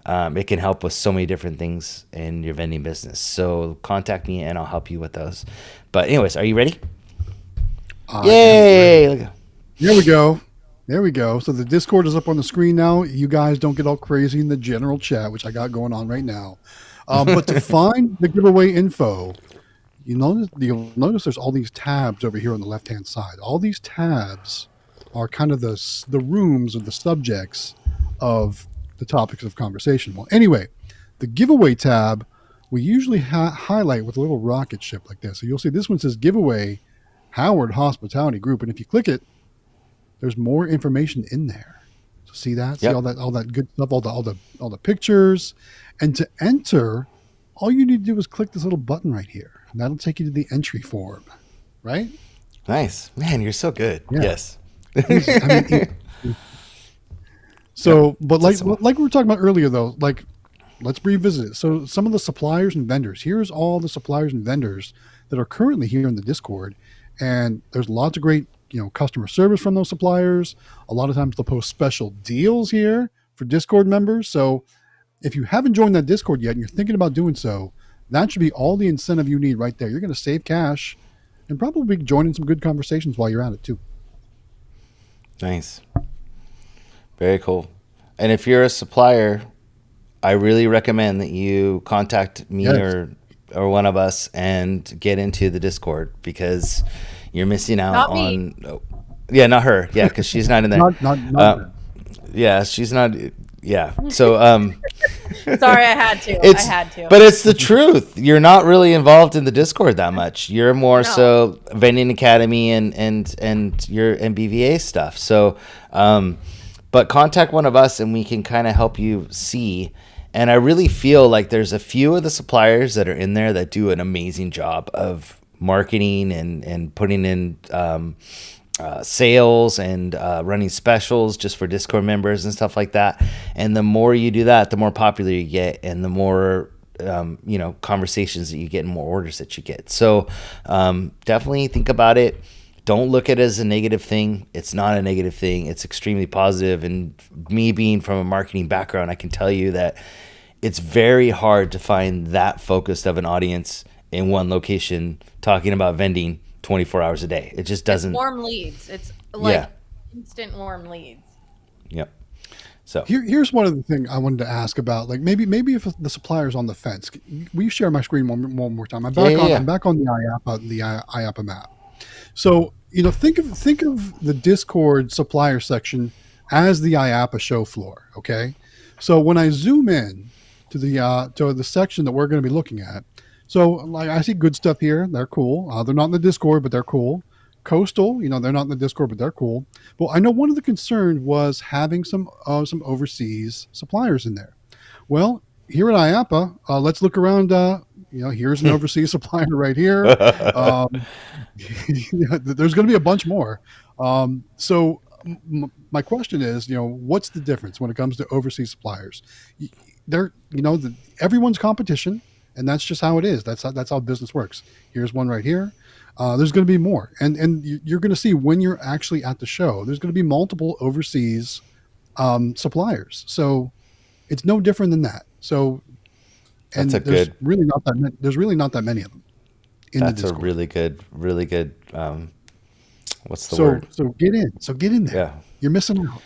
it can help with so many different things in your vending business. So contact me and I'll help you with those. But anyways, are you ready? Yay! Here we go. There we go. So the Discord is up on the screen now. You guys don't get all crazy in the general chat, which I got going on right now. But to find the giveaway info, you'll notice there's all these tabs over here on the left-hand side. All these tabs are kind of the rooms or the subjects of the topics of conversation. Well, anyway, the giveaway tab, we usually highlight with a little rocket ship like this. So you'll see this one says giveaway Howard Hospitality Group. And if you click it, there's more information in there. So see that? Yep. See all that good stuff, all the pictures. And to enter, all you need to do is click this little button right here. And that'll take you to the entry form, right? Nice. Man, you're so good. Yeah. Yes. So, but like we were talking about earlier, though, like, let's revisit it. So some of the suppliers and vendors, here's all the suppliers and vendors that are currently here in the Discord. And there's lots of great, customer service from those suppliers. A lot of times they'll post special deals here for Discord members. So if you haven't joined that Discord yet and you're thinking about doing so, that should be all the incentive you need right there. You're going to save cash and probably join in some good conversations while you're at it too. Nice. Very cool. And if you're a supplier, I really recommend that you contact me or one of us and get into the Discord, because you're missing out Not on me. Yeah, not her. Yeah, because she's not in there. Not her. Yeah, she's not. Yeah. So Sorry, I had to. But it's the truth. You're not really involved in the Discord that much. You're more so Vending Academy and your BVA stuff. So but contact one of us and we can kind of help you see. And I really feel like there's a few of the suppliers that are in there that do an amazing job of marketing and putting in sales and running specials just for Discord members and stuff like that. And the more you do that, the more popular you get, and the more conversations that you get and more orders that you get. So definitely think about it. Don't look at it as a negative thing. It's not a negative thing. It's extremely positive. And me being from a marketing background, I can tell you that it's very hard to find that focused of an audience in one location talking about vending 24 hours a day. It just doesn't. It's warm leads. It's like instant warm leads. Yep. So Here's one of the thing I wanted to ask about. Like maybe if the supplier's on the fence, will you share my screen one more time? yeah, yeah, I'm yeah. back on the IAPA map. So think of the Discord supplier section as the IAPA show floor. Okay, so when I zoom in to the section that we're going to be looking at, so like I see good stuff here. They're cool. They're not in the Discord, but they're cool. Coastal, they're not in the Discord, but they're cool. Well, I know one of the concerns was having some overseas suppliers in there. Well, here at IAPA, let's look around. Here's an overseas supplier right here. Um, there's going to be a bunch more. My question is, what's the difference when it comes to overseas suppliers? They're, everyone's competition, and that's just how it is. That's how business works. Here's one right here. There's going to be more, and you're going to see when you're actually at the show. There's going to be multiple overseas suppliers. So it's no different than that. So, That's a and there's good. really not that many, there's really not that many of them in the That's a Discord. really good. What's the So word? so get in. So get in there. Yeah. You're missing out.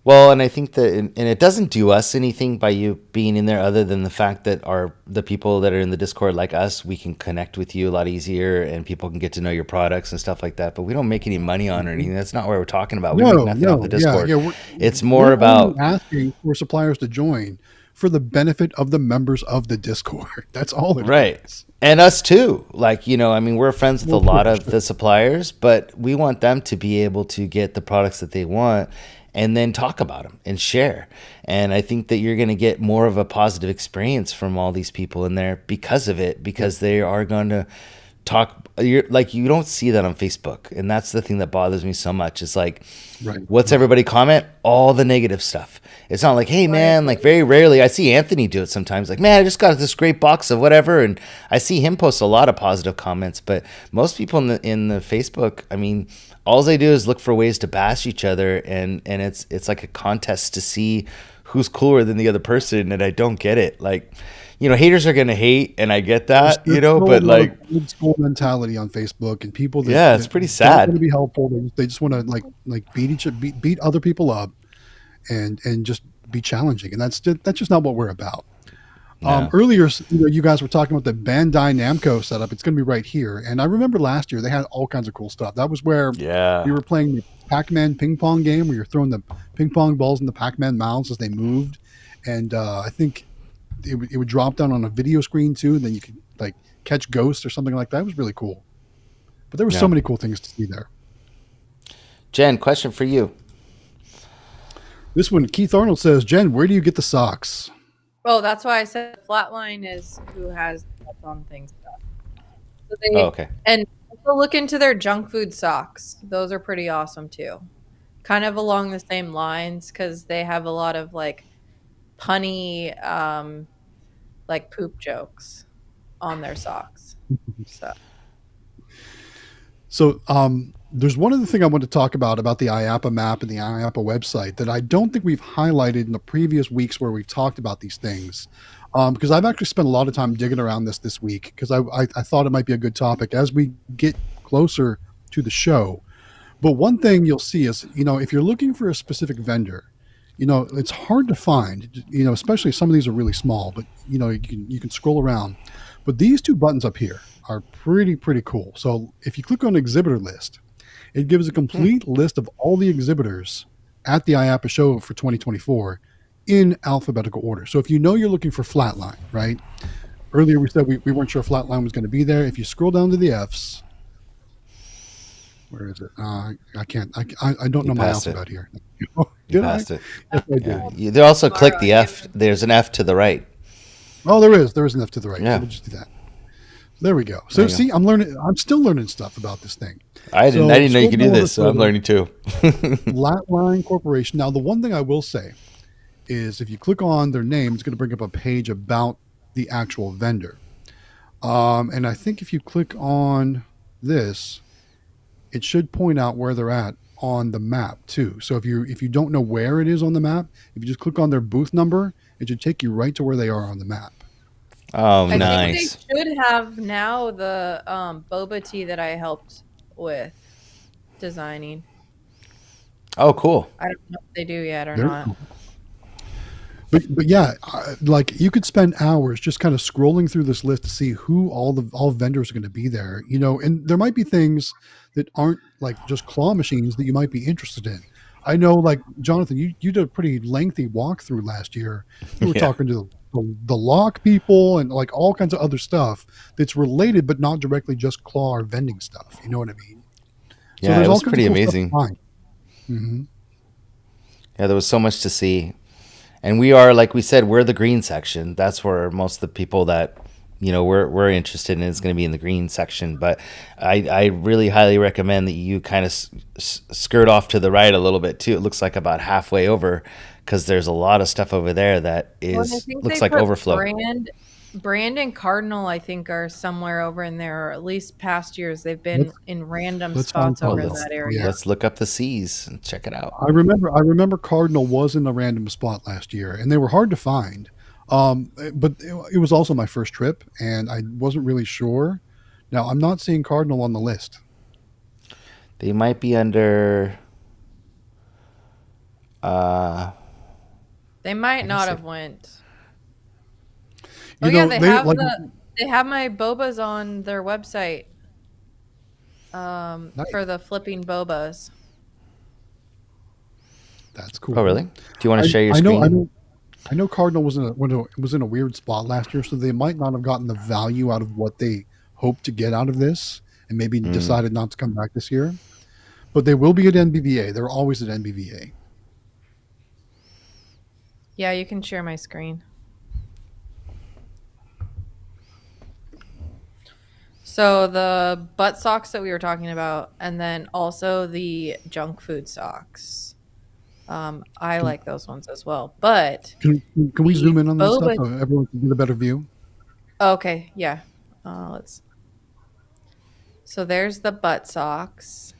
Well, and I think that, and it doesn't do us anything by you being in there, other than the fact that the people that are in the Discord like us, we can connect with you a lot easier, and people can get to know your products and stuff like that. But we don't make any money on it or anything. That's not what we're talking about. We make No, nothing off the no, yeah, Discord. yeah. It's more We're only about asking for suppliers to join for the benefit of the members of the Discord. That's all it right. is. And us too. Like, I mean, we're friends with a Well, of lot course. of the suppliers, but we want them to be able to get the products that they want and then talk about them and share. And I think that you're going to get more of a positive experience from all these people in there because of it, because they are going to talk. You're like, you don't see that on Facebook. And that's the thing that bothers me so much. It's like, Right. what's everybody comment? All the negative stuff. It's not like, hey man, like very rarely. I see Anthony do it sometimes. Like, man, I just got this great box of whatever, and I see him post a lot of positive comments. But most people in the Facebook, I mean, all they do is look for ways to bash each other, and it's like a contest to see who's cooler than the other person. And I don't get it. Like, haters are gonna hate, and I get that, There's still a but lot of like, old school mentality on Facebook, and people yeah, it's that pretty don't want sad. to be helpful. They just want to like beat other people up, and just be challenging. And that's just not what we're about. No. Earlier, you guys were talking about the Bandai Namco setup. It's going to be right here. And I remember last year they had all kinds of cool stuff. That was where we Yeah. were playing the Pac-Man ping pong game where you're throwing the ping pong balls in the Pac-Man mouths as they moved. And I think it would drop down on a video screen too. And then you could like catch ghosts or something like that. It was really cool. But there were so Yeah. many cool things to see there. Jen, question for you. This one, Keith Arnold says, Jen, where do you get the socks? Oh, that's why I said Flatline is who has that's on things stuff. So Oh, they okay. and also look into their junk food socks. Those are pretty awesome too. Kind of along the same lines because they have a lot of like punny like poop jokes on their socks. So So there's one other thing I want to talk about the IAPA map and the IAPA website that I don't think we've highlighted in the previous weeks where we've talked about these things. Because I've actually spent a lot of time digging around this week because I thought it might be a good topic as we get closer to the show. But one thing you'll see is, if you're looking for a specific vendor, it's hard to find, especially some of these are really small, but you can scroll around. But these two buttons up here are pretty cool. So if you click on exhibitor list, it gives a complete list of all the exhibitors at the IAPA show for 2024 in alphabetical order. So if you're looking for Flatline, right? Earlier we said we weren't sure Flatline was going to be there. If you scroll down to the F's, where is it? I can't. I don't You know my passed it. alphabet here. You Did I? passed it. Yes, I did. Yeah. They also click the F. There's an F to the right. Oh, there is. There is an F to the right. Yeah. So we'll just do that. There we go. So There you see, I'm learning. I'm still learning stuff about this thing. I didn't know you scroll could do down this, so I'm further. learning too. Flatline Corporation. Now, the one thing I will say is if you click on their name, it's going to bring up a page about the actual vendor. And I think if you click on this, it should point out where they're at on the map too. So if you don't know where it is on the map, if you just click on their booth number, it should take you right to where they are on the map. Oh, I nice. think they should have now the boba tea that I helped with designing. Oh, cool. I don't know if they do yet or Very not. cool. But yeah, like you could spend hours just kind of scrolling through this list to see who all vendors are going to be there. And there might be things that aren't like just claw machines that you might be interested in. I know, like Jonathan, you did a pretty lengthy walkthrough last year. You were Yeah. talking to the lock people and like all kinds of other stuff that's related, but not directly just claw or vending stuff. You know what I mean? So Yeah, there's it all was kinds of pretty cool stuff to amazing. find. Hmm. Yeah, there was so much to see. And we are, like we said, we're the green section. That's where most of the people that, we're interested in is going to be in the green section. But I really highly recommend that you kind of skirt off to the right a little bit too. It looks like about halfway over because there's a lot of stuff over there that Well, and I is think looks they like put overflow. Brand and Cardinal, I think, are somewhere over in there, or at least past years they've been Let's in random let's find spots Oh, over in Cardinal. that Yeah. area. let's look up the C's and check it out. I remember Cardinal was in a random spot last year, and they were hard to find. But it was also my first trip, and I wasn't really sure. Now I'm not seeing Cardinal on the list. They might be under. Uh, They might let me not see. have went. Oh You yeah, know, they like they have my bobas on their website for nice. the flipping bobas. That's Oh, cool. really? Do you want I to share your I know I screen? know I know Cardinal was in a weird spot last year, so they might not have gotten the value out of what they hoped to get out of this, and maybe Mm. decided not to come back this year. But they will be at NBVA. They're always at NBVA. Yeah, you can share my screen. So the butt socks that we were talking about, and then also the junk food socks. I Can, like those ones as well. But can we the zoom in on that stuff boba. so everyone can get a better view? Okay, yeah. Let's. So there's the butt socks.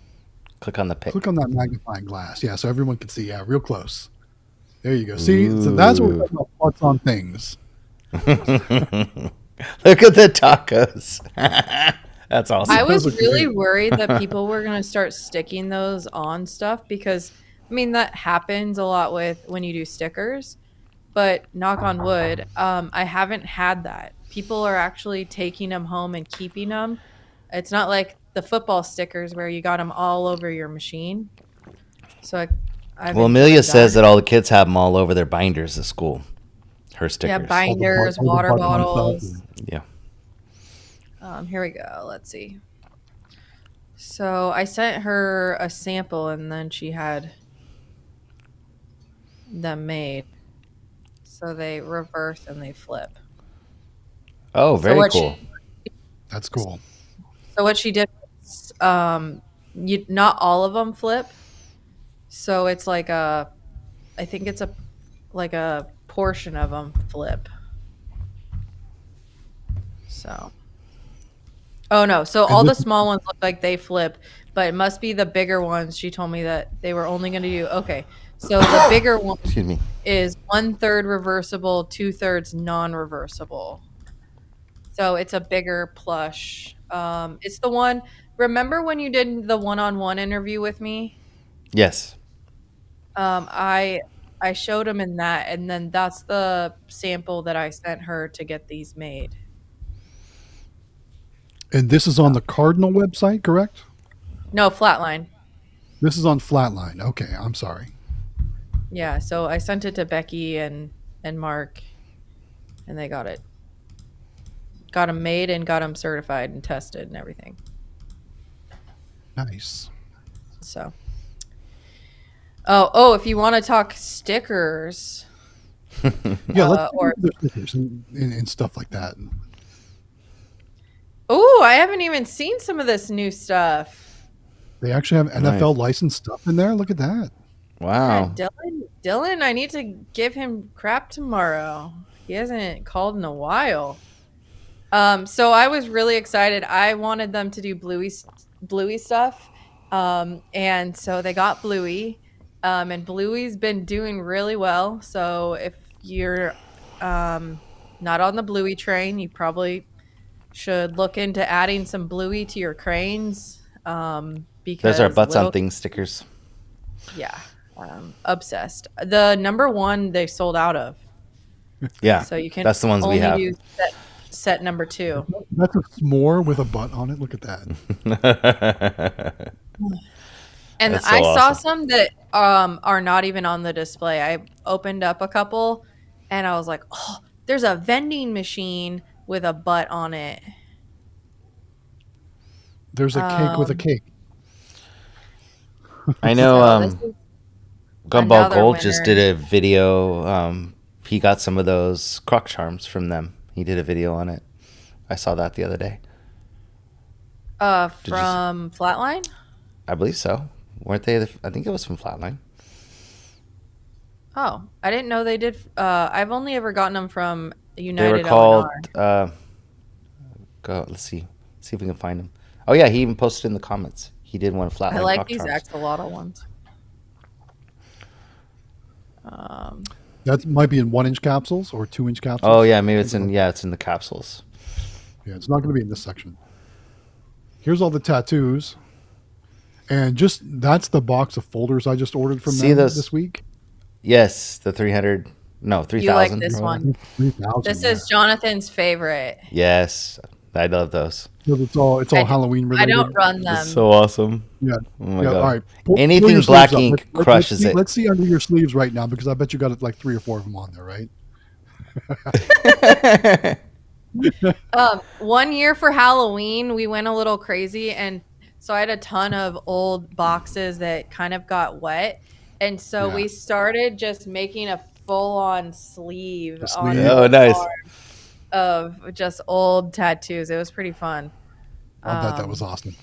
Click on the Click pic. on that magnifying glass. Yeah, so everyone can see. Yeah, real close. There you go. See, so that's what we're Ooh. talking about plots on things. Look at the tacos. That's I awesome. Those was are really great. worried that people were going to start sticking those on stuff because, I mean, that happens a lot with when you do stickers. But knock on wood, I haven't had that. People are actually taking them home and keeping them. It's not like the football stickers where you got them all over your machine. So I've Well, Amelia enjoyed says that. that all the kids have them all over their binders at school. Her Yeah, stickers. binders, All the water button on stuff. bottles. Yeah. Here we go. Let's see. So I sent her a sample and then she had them made. So they reverse and they flip. Oh, So very what she cool. That's cool. so what she did was, not all of them flip. So it's like I think it's a portion of them flip. So oh no, so And all the this, small ones look like they flip, but it must be the bigger ones. She told me that they were only going to do okay. So the bigger one Excuse me. is 1/3 reversible, 2/3 non-reversible. So it's a bigger plush. It's the one. Remember when you did the one-on-one interview with me? Yes. I showed him in that, and then that's the sample that I sent her to get these made. and this is on So the Cardinal website, correct? no flatline. This is on Flatline. Okay, I'm sorry. Yeah, so I sent it to Becky and Mark, and they got them made and got them certified and tested and everything. Nice. So oh, if you want to talk stickers, Yeah, let's get or into the stickers and stuff like that. oh, I haven't even seen some of this new stuff. They actually have Nice. NFL licensed stuff in there. Look at that. Yeah, Wow. Dylan, I need to give him crap tomorrow. He hasn't called in a while. So I was really excited. I wanted them to do Bluey stuff. And so they got Bluey. And Bluey's been doing really well. So if you're not on the Bluey train, you probably should look into adding some Bluey to your cranes. There's our Because butts on little things stickers. yeah, obsessed. The number one they sold out of. Yeah, So you can that's the ones we only have. do set number 2. That's a s'more with a butt on it. Look at that. And That's so I saw awesome. some that are not even on the display. I opened up a couple and I was like, "Oh, there's a vending machine with a butt on it." There's a cake with a Um, cake. I know so this is Gumball another Gold just did winner. a video. He got some of those croc charms from them. He did a video on it. I saw that the other day. Did you? From Flatline? I believe so. Weren't they? I think it was from Flatline. Oh, I didn't know they did. I've only ever gotten them from They were United called. O&R. Go. Let's see. See if we can find them. Oh yeah, he even posted in the comments. He did one I Flatline like croc these charms. axolotl ones. Um, That might be in 1-inch capsules or 2-inch capsules. Oh yeah, maybe it's in. Yeah, it's in the capsules. Yeah, it's not going to be in this section. Here's all the tattoos. And just that's the box of folders I just ordered from See them those? this week. Yes, the 300. No, you like 3,000. this or whatever. one? 3,000. This yeah. is Jonathan's favorite. Yes, I love those. 'Cause it's all I, Halloween I related. don't run It's them. so awesome. Yeah. Oh my Yeah. All god. right. Pull Anything your black sleeves up. ink Let's crushes see, it. let's see under your sleeves right now because I bet you got like 3 or 4 of them on there, right? 1 year for Halloween, we went a little crazy, and so I had a ton of old boxes that kind of got wet, and so Yeah. we started just making a full-on sleeve The on sleeve. Oh, both nice. arms of just old tattoos. It was pretty fun. I'll bet that was Um, awesome.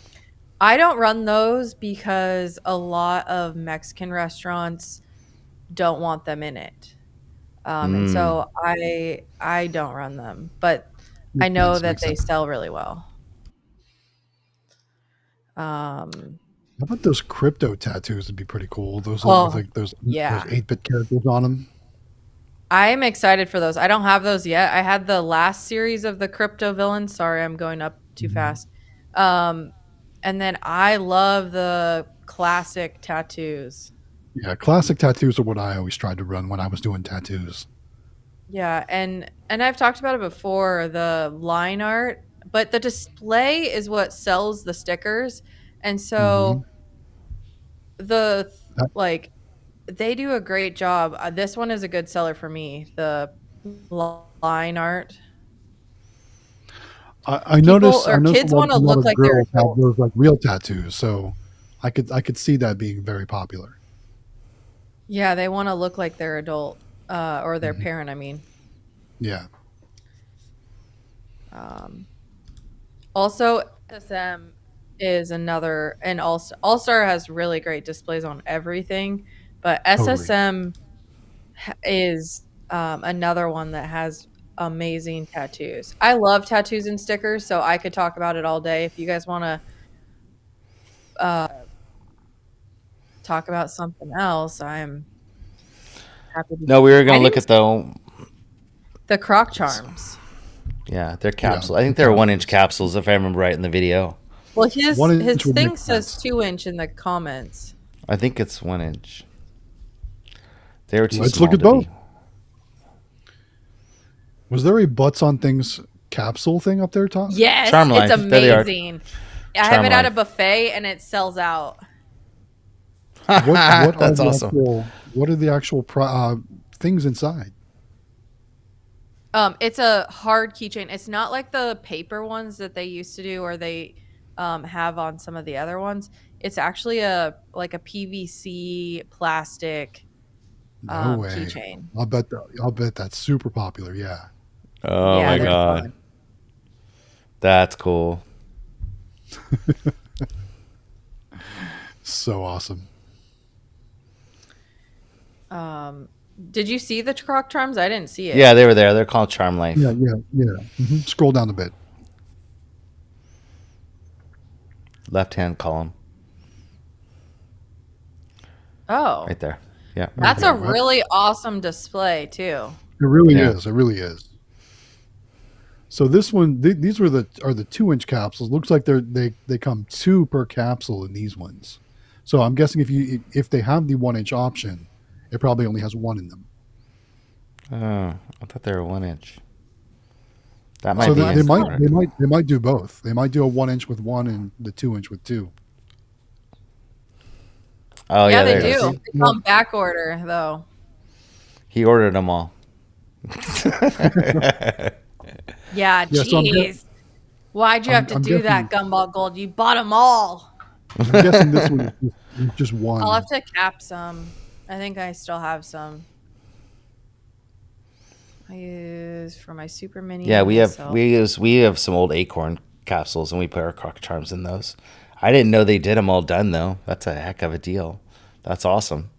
I don't run those because a lot of Mexican restaurants don't want them in it. And Mm. so I don't run them, but I Makes know sense. that Makes they sense. sell really well. Um, How about those crypto tattoos? Would be pretty cool. Those with oh like those yeah, 8-bit characters on them. I'm excited for those. I don't have those yet. I had the last series of the crypto villains. Sorry, I'm going up too fast. Um, and then I love the classic tattoos. Yeah, classic tattoos are what I always tried to run when I was doing tattoos. Yeah, and I've talked about it before, the line art, but the display is what sells the stickers. And hmm so the That, like they do a great job. This one is a good seller for me. The line art. I People notice or a kids lot, want to a lot look of like they're girls have adults. those like real tattoos, so I could see that being very popular. Yeah, they want to look like they're adult, or their hmm parent. I mean, Yeah. um, also SM is another, and All Star has really great displays on everything, but Totally. SSM is another one that has amazing tattoos. I love tattoos and stickers, so I could talk about it all day. If you guys want to talk about something else, I'm happy to. No, we were I gonna look didn't at the croc charms. yeah, they're Yeah. capsules. I The think they're 1-inch capsules. capsules if I remember right in the video. Well, 1 inch his would make thing says sense. 2 inch in the comments. I think it's 1 inch. They were too Let's look small at to both. be. Was there a butts on things capsule thing up there, Tom? Yes, Charm it's Life. There they are. amazing. I have Charm it at a Life. buffet and it sells out. That's awesome. What are the actual things inside? It's a hard keychain. It's not like the paper ones that they used to do or they have on some of the other ones. It's actually a PVC plastic No way. keychain. I'll bet that's super popular. Yeah. Oh Yeah, my they're god, fun. that's cool. So awesome. Did you see the croc charms? I didn't see it. Yeah, they were there. They're called Charm Life. Yeah. Scroll down a bit. Left-hand column, Oh, right there. Yeah. that's Okay, a right. really awesome display too. It really Yeah. is. It really is. So this one, these are the 2-inch capsules. Looks like they come 2 per capsule in these ones. So I'm guessing if they have the 1-inch option, it probably only has 1 in them. Oh, I thought they were 1 inch. That might So be Let's look. incorrect. they might do both. They might do a 1 inch with one and the 2 inch with two. Oh Yeah, yeah, they there it Yeah. do. is. See. They come back order though. He ordered them all. Yeah, Yeah. So jeez. Why'd you have to I'm do guessing that, Gumball Gold? You bought them all. I'm guessing this one is just I'll one. have to cap some. I think I still have some. I use for my super mini. Yeah, And we have myself. we have some old Acorn capsules, and we put our Croc Charms in those. I didn't know they did them all done though. That's a heck of a deal. That's awesome.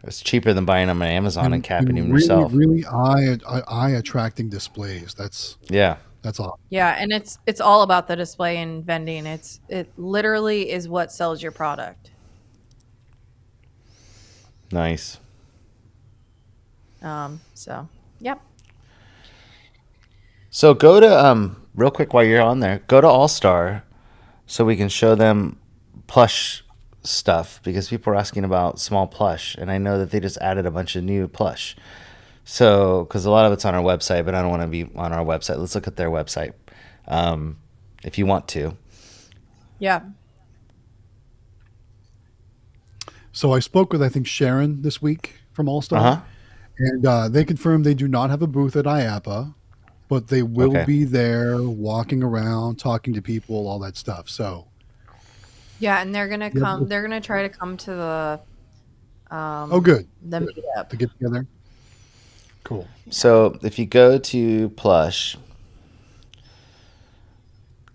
It's cheaper than buying them on Amazon and capping them Really, yourself. really eye attracting displays. Yeah, That's all. Yeah, and it's all about the display and vending. It literally is what sells your product. nice. So yep. So go to real quick while you're on there. Go to All Star, so we can show them plush stuff because people are asking about small plush, and I know that they just added a bunch of new plush. So, because a lot of it's on our website, but I don't want to be on our website. Let's look at their website, if you want to. Yeah. So I spoke with I think Sharon this week from All Star, Uh huh. and they confirmed they do not have a booth at IAPA, but they will Okay. be there, walking around, talking to people, all that stuff. So Yeah, and they're gonna yep. come. They're gonna try to come to Oh, good. the Good meetup. to get together. Cool. So if you go to plush,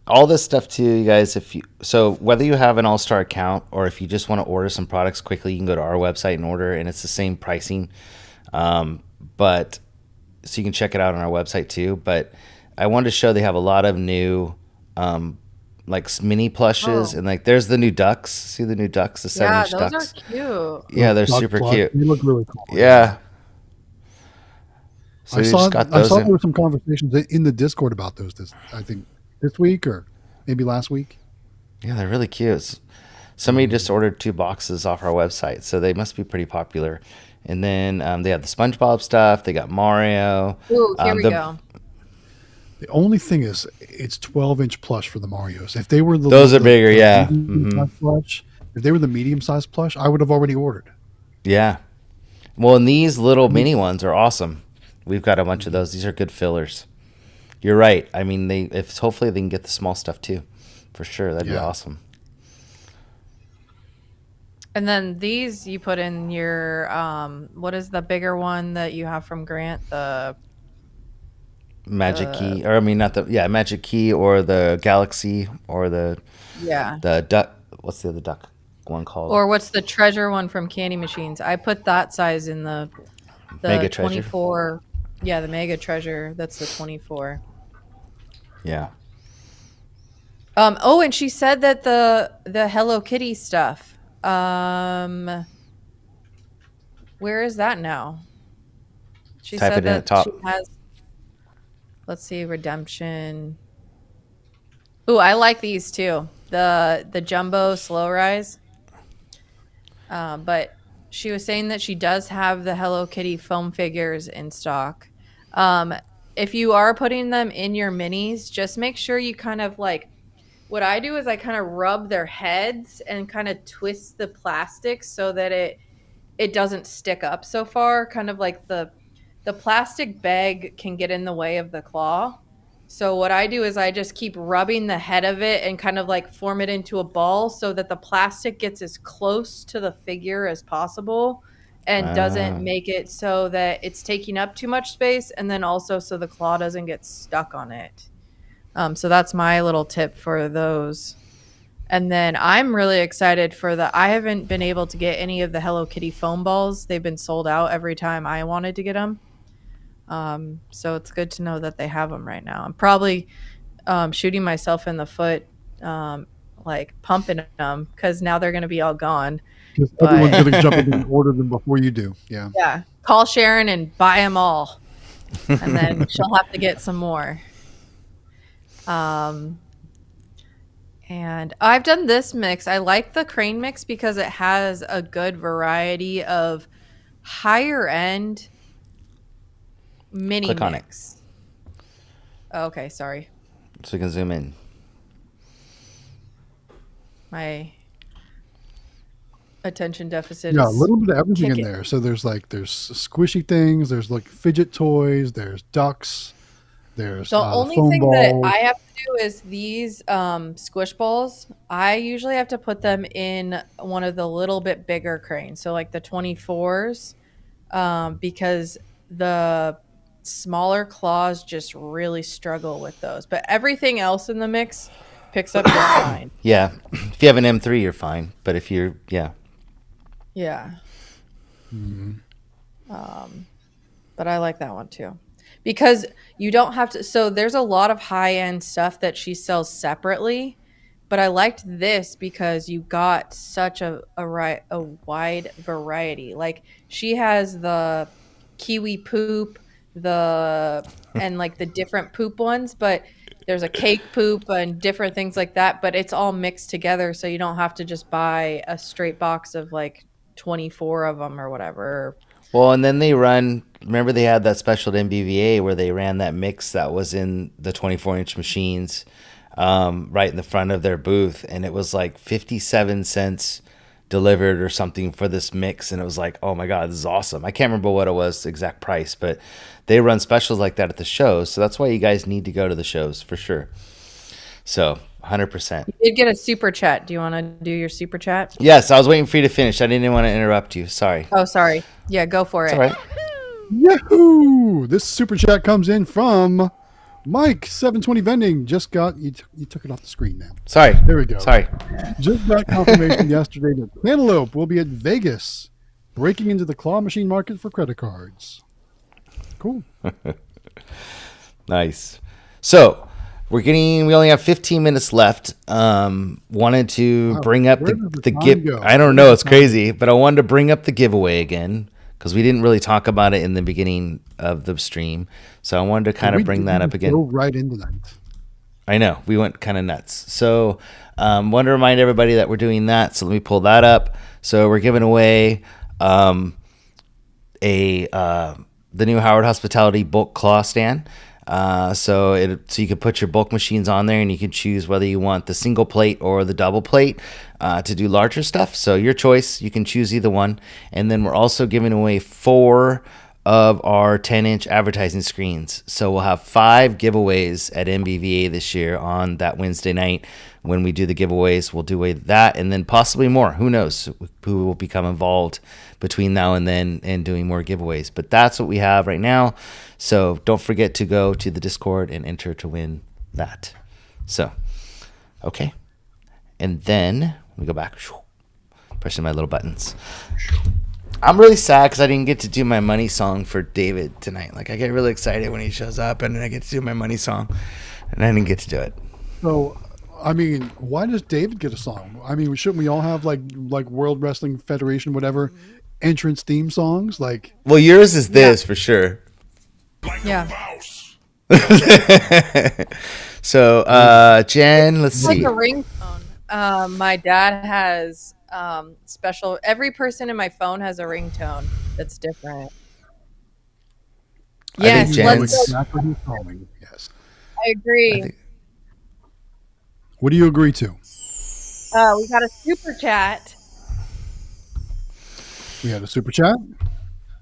all this stuff too, you guys. If you so whether you have an All Star account or if you just want to order some products quickly, you can go to our website and order, and it's the same pricing. But so you can check it out on our website too. But I wanted to show they have a lot of new, like mini plushes, Oh, and like there's the new ducks. See the new ducks, the seven yeah, inch those are ducks. cute. Yeah, they're Doc super Plus, cute. they look really cool. Yeah. So I you saw just got I those saw in. there were some conversations in the Discord about those. I think this week or maybe last week. Yeah, they're really cute. Somebody just ordered 2 boxes off our website, so they must be pretty popular. And then they have the SpongeBob stuff. They got Mario. Ooh, here we The go. The only thing is, it's 12-inch plush for the Marios. If they were those are bigger, the yeah. medium-sized plush, if they were the medium-sized plush, I would have already ordered. Yeah. Well, and these little mini ones are awesome. We've got a bunch of those. These are good fillers. You're right. I mean, if hopefully they can get the small stuff too, for sure. That'd be Yeah. awesome. And then these you put in your what is the bigger one that you have from Grant? The Magic Key, or I mean, not the Magic Key or the Galaxy or yeah. the duck. What's the other duck one called? Or what's the treasure one from Candy Machines? I put that size in the Mega Treasure. 24. Yeah, the Mega Treasure. That's the 24. Yeah. Oh, and she said that the Hello Kitty stuff. Where is that now? She Type said it in at that top. she has. Let's see, redemption. Ooh, I like these too. The jumbo slow rise. But she was saying that she does have the Hello Kitty foam figures in stock. If you are putting them in your minis, just make sure you kind of like. What I do is I kind of rub their heads and kind of twist the plastic so that it doesn't stick up so far. Kind of like the plastic bag can get in the way of the claw. So what I do is I just keep rubbing the head of it and kind of like form it into a ball so that the plastic gets as close to the figure as possible and doesn't Ah, make it so that it's taking up too much space, and then also so the claw doesn't get stuck on it. So that's my little tip for those. And then I'm really excited for I haven't been able to get any of the Hello Kitty foam balls. They've been sold out every time I wanted to get them. So it's good to know that they have them right now. I'm probably shooting myself in the foot, like pumping them because now they're going to be all gone. Because everyone's But going to jump in and order them before you do. Yeah. yeah, call Sharon and buy them all, and then she'll have to get some more. Um, and I've done this mix. I like the crane mix because it has a good variety of higher end mini Click on it mix. Oh, okay, sorry. so we can zoom in. My attention deficit Yeah, a is little bit of everything in kicking. there. So there's squishy things, there's like fidget toys, there's ducks, there's The the only foam thing that balls. I have to do is these squish balls. I usually have to put them in one of the little bit bigger cranes, so like the 24s, because the smaller claws just really struggle with those. But everything else in the mix picks up just fine. Yeah, if you have an M3, you're fine. But if you're, yeah, Yeah. Mhm. But I like that one too. Because you don't have to, so there's a lot of high end stuff that she sells separately, but I liked this because you got such a wide variety. Like she has the kiwi poop, the and like the different poop ones, but there's a cake poop and different things like that, but it's all mixed together so you don't have to just buy a straight box of like 24 of them or whatever. well, and then they run. Remember, they had that special at MBVA where they ran that mix that was in the 24-inch machines, right in the front of their booth, and it was like 57 cents delivered or something for this mix, and it was like, oh my god, this is awesome. I can't remember what it was, the exact price, but they run specials like that at the shows, so that's why you guys need to go to the shows for sure. So 100%. You did get a super chat. Do you want to do your super chat? Yes, I was waiting for you to finish. I didn't want to interrupt you. Sorry. Oh, sorry. Yeah, go for It's it. all right. Yahoo! This super chat comes in from Mike 720 Vending. Just got you took it off the screen now. Sorry. There we go. Sorry. Just got confirmation yesterday that Cantaloupe will be at Vegas, breaking into the claw machine market for credit cards. Cool. Nice. So we only have 15 minutes left. Wanted to Wow, bring up where the, does the the time give. go? I don't know. It's crazy, but I wanted to bring up the giveaway again because we didn't really talk about it in the beginning of the stream. So I wanted to kind of bring that up again. Go right into that. I know we went kind of nuts. So, want to remind everybody that we're doing that. So let me pull that up. So we're giving away the new Howard Hospitality bulk claw stand. So you can put your bulk machines on there, and you can choose whether you want the single plate or the double plate to do larger stuff. So your choice. You can choose either one. And then we're also giving away 4 of our 10-inch advertising screens. So we'll have 5 giveaways at MBVA this year on that Wednesday night. When we do the giveaways, we'll do away that, and then possibly more. Who knows who will become involved between now and then and doing more giveaways. But that's what we have right now. So don't forget to go to the Discord and enter to win that. So, okay. And then, let me go back. Pressing my little buttons. I'm really sad because I didn't get to do my money song for David tonight. Like, I get really excited when he shows up, and then I get to do my money song, and I didn't get to do it. So, I mean, why does David get a song? I mean, shouldn't we all have like World Wrestling Federation, whatever, entrance theme songs? Like, Well, yours is this for sure. Yeah. So, Jen, let's It's like see. a ringtone. My dad has special. Every person in my phone has a ringtone that's different. I think Yes, Jen's- let's go. exactly who's calling. Yes. I agree. I think- What do you agree to? We got a super chat. We had a super chat.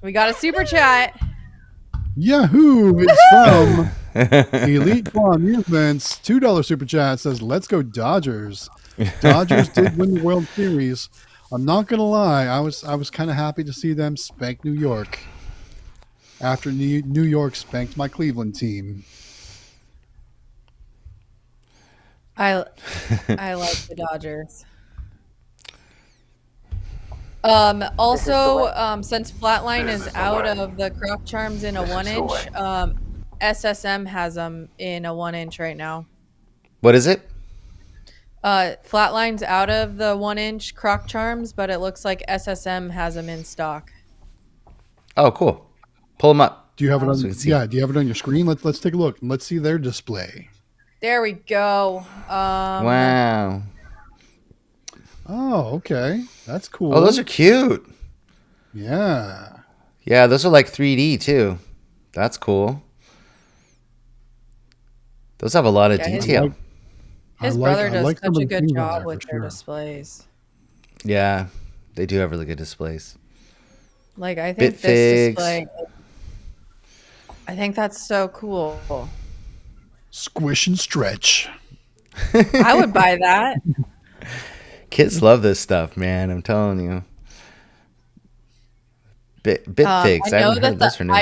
We got a super chat. Yahoo! It's from Elite Claw Amusements. $2 super chat says, "Let's go Dodgers." Dodgers did win the World Series. I'm not gonna lie, I was kind of happy to see them spank New York after New York spanked my Cleveland team. I like the Dodgers. Also, since Flatline is out of the Croc Charms in a 1-inch, SSM has them in a 1-inch right now. What is it? Flatline's out of the 1-inch Croc Charms, but it looks like SSM has them in stock. Oh, cool. Pull them up. Do you have it on? So we can see. Yeah, do you have it on your screen? Let's take a look. Let's see their display. There we go. Wow. Oh, okay, that's cool. Oh, those are cute. Yeah. Yeah, those are like 3D too. That's cool. Those have a lot of Yeah, I detail. like his brother I does like some such of a the good things on job there for with their sure. displays. Yeah, they do have really good displays. Like I think this Bitfigs. display, I think that's so cool. Squish and stretch. I would buy that. Kids love this stuff, man. I'm telling you. I Bitfigs. I know haven't that heard those are new.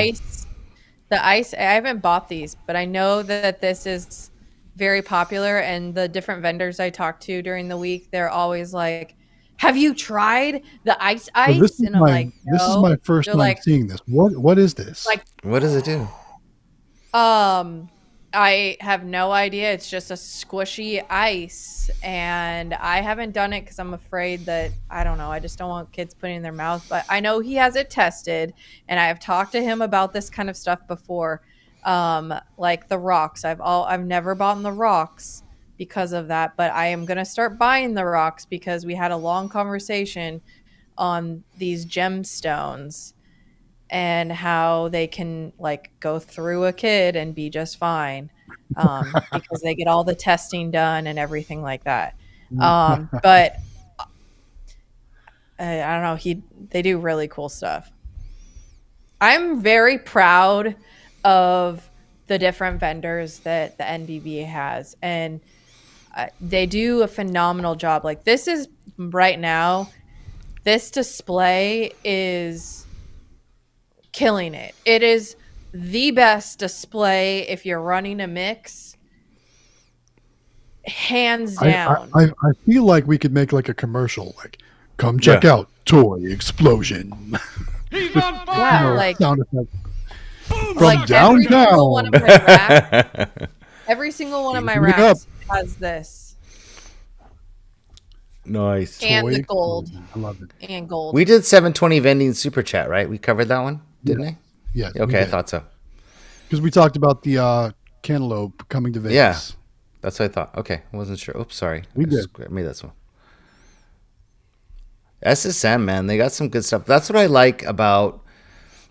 the ice, I haven't bought these, but I know that this is very popular. And the different vendors I talk to during the week, they're always like, "Have you tried the So ice?" And I'm like, this is "No." my first They're time seeing this. What is this? like, What does it do? Um, I have no idea. It's just a squishy ice, and I haven't done it because I'm afraid that I don't know. I just don't want kids putting it in their mouth. But I know he has it tested, and I have talked to him about this kind of stuff before. Like the rocks. I've never bought the rocks because of that, but I am gonna start buying the rocks because we had a long conversation on these gemstones and how they can like go through a kid and be just fine, because they get all the testing done and everything like that. But I don't know. They do really cool stuff. I'm very proud of the different vendors that the NBVA has, and they do a phenomenal job. Like this is right now, this display is killing it. It is the best display if you're running a mix, hands down. I feel like we could make like a commercial, like come check Yeah. out Toy Explosion. Yeah, like Sound effect from like every single one downtown. of my racks, every single one of my Heating it up. racks has this Nice. and Toy the gold Explosion. I love it. and gold. We did 720 vending super chat, right? We covered that one, Yes, didn't I? yes, we Okay, I did thought so. because we talked about the cantaloupe coming to Yeah, Vegas. that's what I thought. Okay, I wasn't sure. Oops, sorry. We I did. made that one. SSM, man, they got some good stuff. That's what I like about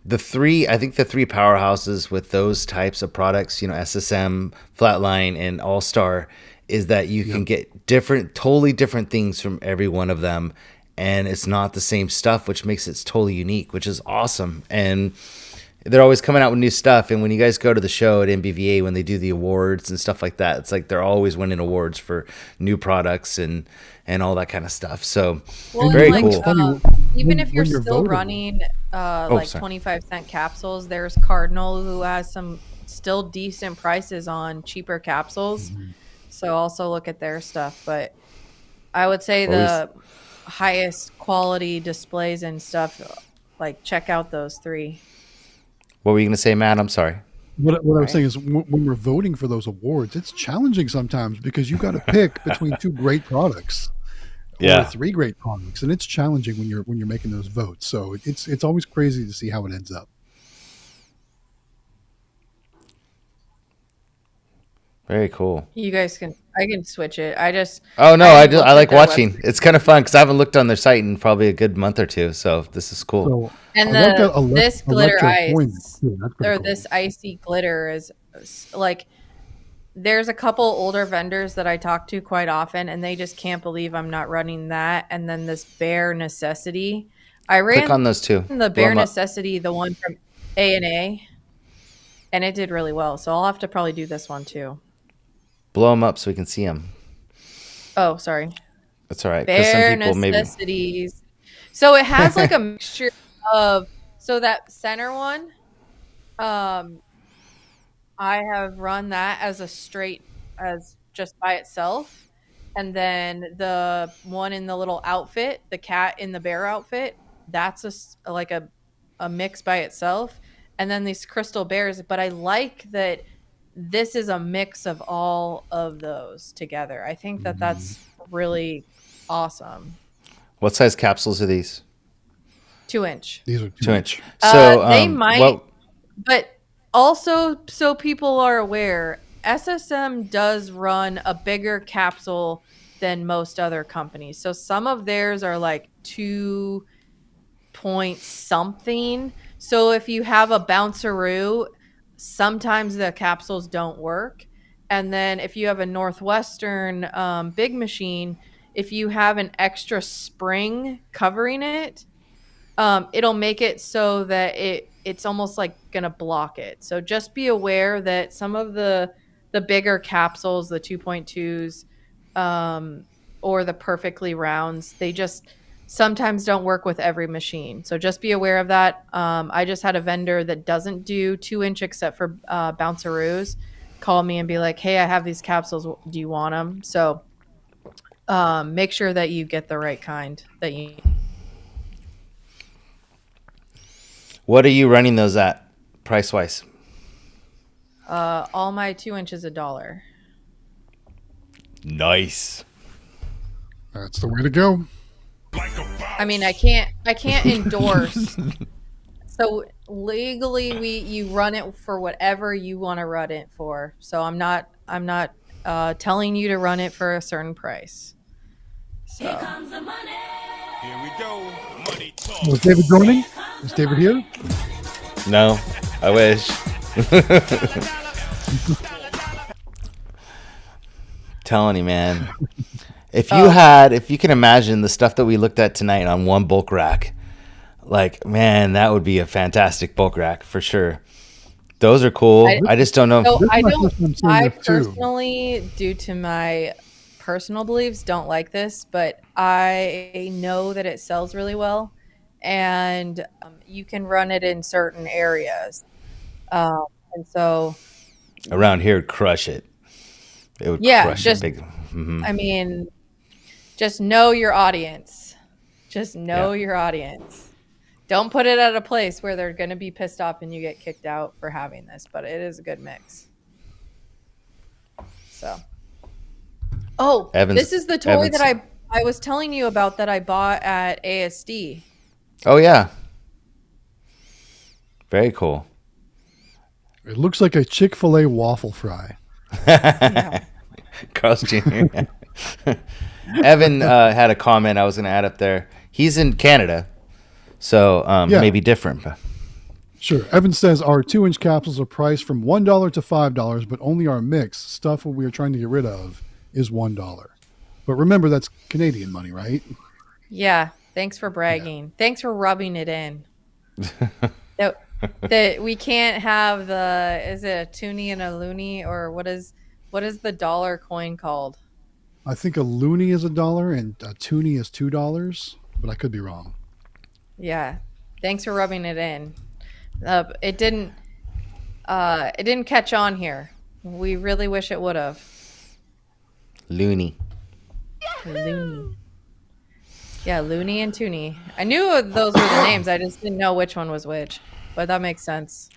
the three. I think the three powerhouses with those types of products, SSM, Flatline, and All Star, is that you can get totally different things from every one of them, and it's not the same stuff, which makes it totally unique, which is awesome. And they're always coming out with new stuff. And when you guys go to the show at MBVA, when they do the awards and stuff like that, it's like they're always winning awards for new products and all that kind of stuff. So Well, very like cool. even if you're when you're still voting. running like Sorry. 25-cent capsules, there's Cardinal who has some still decent prices on cheaper capsules. So also look at their stuff. But I would say Always. the highest quality displays and stuff, like check out those three. What were you gonna say, Matt? I'm sorry. What I was Right. saying is when we're voting for those awards, it's challenging sometimes because you got to pick between two great products or three great products, and it's challenging when you're making those votes. So it's always crazy to see how it ends up. Very cool. You guys I can switch it. I just Oh no, I I haven't do. looked I at like their watching. website. It's kind of fun because I haven't looked on their site in probably a good month or two. So this is cool. So And I like that this glitter electro coin. ice Too. That's pretty or cool. this icy glitter is like there's a couple older vendors that I talk to quite often, and they just can't believe I'm not running that. And then this Bare Necessity, I Click ran on those two. the Blow Bare them up. Necessity, the one from A&A, and it did really well. So I'll have to probably do this one too. Blow them up so we can see them. Oh, sorry. That's all right. Because some Bare people maybe. Necessities. So it has like a mixture of that center one. Um, I have run that as as just by itself. And then the one in the little outfit, the cat in the bear outfit, that's like a mix by itself. And then these crystal bears, but I like that this is a mix of all of those together. I think that that's really awesome. What size capsules are these? 2-inch. These are 2 inch. much. So They might, what? but also so people are aware, SSM does run a bigger capsule than most other companies. So some of theirs are like 2 point something. So if you have a bounceroo, sometimes the capsules don't work. And then if you have a Northwestern big machine, if you have an extra spring covering it, it'll make it so that it's almost like gonna block it. So just be aware that some of the bigger capsules, the 2.2s, or the perfectly rounds, they just sometimes don't work with every machine. So just be aware of that. I just had a vendor that doesn't do 2-inch except for bounceroos call me and be like, "Hey, I have these capsules. Do you want them?" So make sure that you get the right kind that you. What are you running those at, price wise? All my 2 inches $1. Nice. That's the way to go. I mean, I can't endorse. So legally, you run it for whatever you want to run it for. So I'm not telling you to run it for a certain price. So Here we go. Money talk. Was David joining? Is David here? No, I wish. Telling you, man. If you can imagine the stuff that we looked at tonight on one bulk rack, like, man, that would be a fantastic bulk rack for sure. Those are cool. I just don't know. So This is I my don't. first time seeing I this, too. personally, due to my personal beliefs, don't like this, but I know that it sells really well, and you can run it in certain areas. And so, Around here, it'd crush it. It would yeah, crush it big. Mhm. I mean, just know your audience. Just know Yeah. your audience. Don't put it at a place where they're going to be pissed off and you get kicked out for having this, but it is a good mix. So, this is the toy that I was telling you about that I bought at ASD. Oh yeah. Very cool. It looks like a Chick-fil-A waffle fry. Yeah. Carl's Jr. Evan had a comment I was going to add up there. He's in Canada, so Yeah. maybe different. But Sure. Evan says our 2-inch capsules are priced from $1 to $5, but only our mix stuff what we are trying to get rid of is $1. But remember, that's Canadian money, right? Yeah. Thanks for bragging. Thanks for rubbing it in. That we can't have is it a toonie and a loony, or what is the dollar coin called? I think a loonie is $1 and a toonie is $2, but I could be wrong. Yeah. Thanks for rubbing it in. It didn't catch on here. We really wish it would have. loony. Loony. Yeah, Looney and Toonie. I knew those were the names. I just didn't know which one was which. But that makes sense.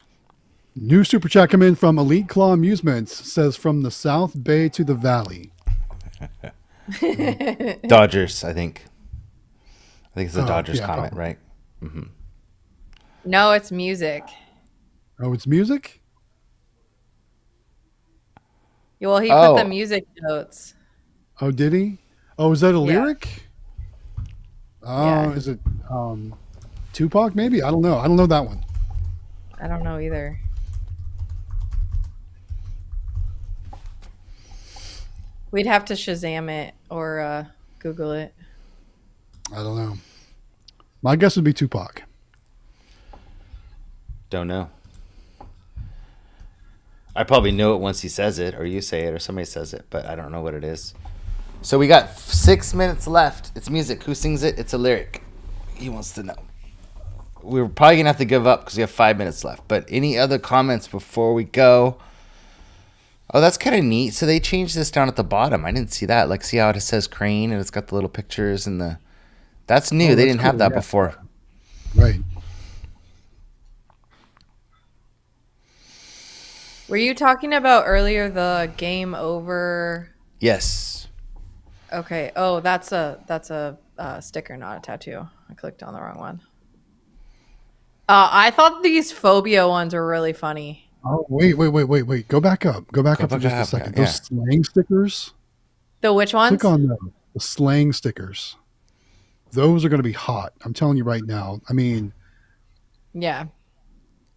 New super chat come in from Elite Claw Amusements. Says from the South Bay to the Valley. Dodgers, I think. I think it's a Dodgers yeah, comment, probably. right? No, it's music. Oh, it's music? Well, he Oh. put the music notes. Oh, did he? Oh, is that a Yeah. lyric? Oh, Yeah. is it Tupac maybe? I don't know. I don't know that one. I don't know either. We'd have to Shazam it or Google it. I don't know. My guess would be Tupac. Don't know. I probably know it once he says it, or you say it, or somebody says it, but I don't know what it is. So we got 6 minutes left. It's music. Who sings it? It's a lyric. He wants to know. We're probably going to have to give up because we have 5 minutes left. But any other comments before we go? Oh, that's kind of neat. So they changed this down at the bottom. I didn't see that. Like, see how it says crane and it's got the little pictures and the... That's new. Oh, they that's didn't have cool, that yeah. before. Right. Were you talking about earlier the game over? Yes. Okay. Oh, that's a sticker, not a tattoo. I clicked on the wrong one. I thought these phobia ones were really funny. Oh, wait. Go back up. Go back up for just a second. yeah. Those slang stickers. The which ones? Click on the slang stickers. Those are going to be hot. I'm telling you right now. I mean, Yeah.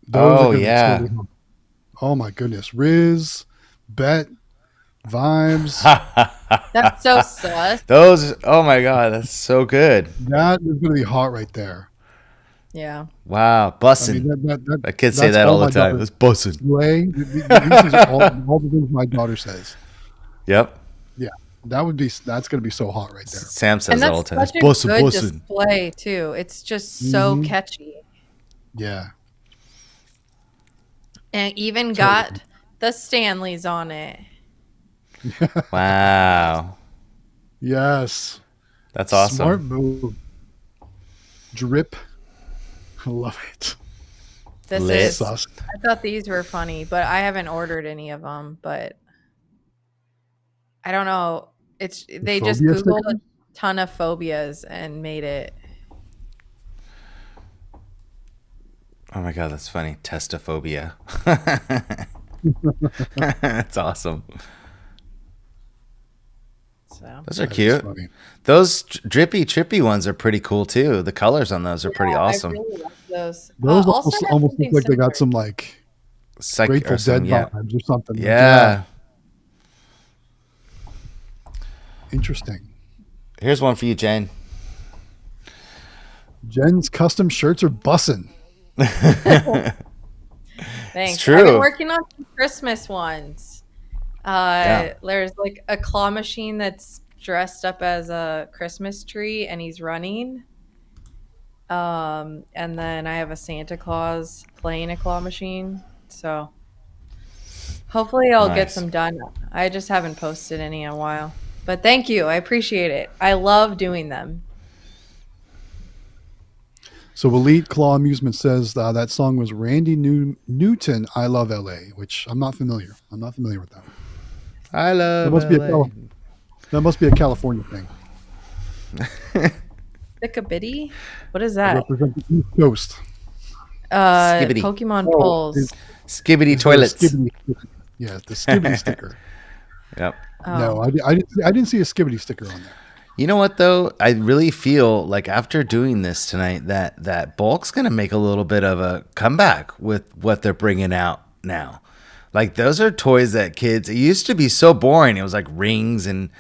those are Oh, gonna be yeah. totally hot. Oh my goodness. Riz, Bet, Vibes. That's so sus. Those, oh my God, that's so good. That is going to be hot right there. Yeah. Wow, I mean, bussin'. My kids say that's that all all the my time. daughter It's bussin'. play. These are all the things my daughter says. Yep. Yeah, that's going to be so hot right there. Sam says And that all that's the time. It's such a bussin', good bussin'. display too. It's just so Mhm. catchy. Yeah. And even Totally. got the Stanleys on it. Wow. Yes. That's Smart awesome. move. Drip. I love it. This Lit. is Sus. I thought these were funny, but I haven't ordered any of them, but I don't know. They just Phobia Googled a sticker? ton of phobias and made it. Oh my God, that's funny. Testophobia. That's awesome. So Those are That is cute. funny. Those drippy, trippy ones are pretty cool too. The colors on those are pretty I awesome. really like those. Those Also have almost look something like they got similar. some like Psych Grateful or some, Dead yeah. vibes or something. Like, Yeah. Interesting. Here's one for you, Jane. Jen's custom shirts are bussin'. Thanks. true. I've been working on some Christmas ones. Yeah. There's like a claw machine that's dressed up as a Christmas tree and he's running. And then I have a Santa Claus playing a claw machine. So hopefully I'll get Nice. some done. I just haven't posted any in a while. But thank you. I appreciate it. I love doing them. So Elite Claw Amusement says that song was Randy Newton, I Love LA, which I'm not familiar. I'm not familiar with that. I love That must be a California thing. Thickabitty? What is I that? represent the East Coast. Skibbity. Pokemon Oh, Pulls. Skibbity Is there a toilets. Skibbity sticker? Yeah, the Skibbity sticker. Yep. Oh. No, I didn't see a Skibbity sticker on there. You know what though? I really feel like after doing this tonight that Bulk's gonna make a little bit of a comeback with what they're bringing out now. Like those are toys that kids. It used to be so boring. It was like rings and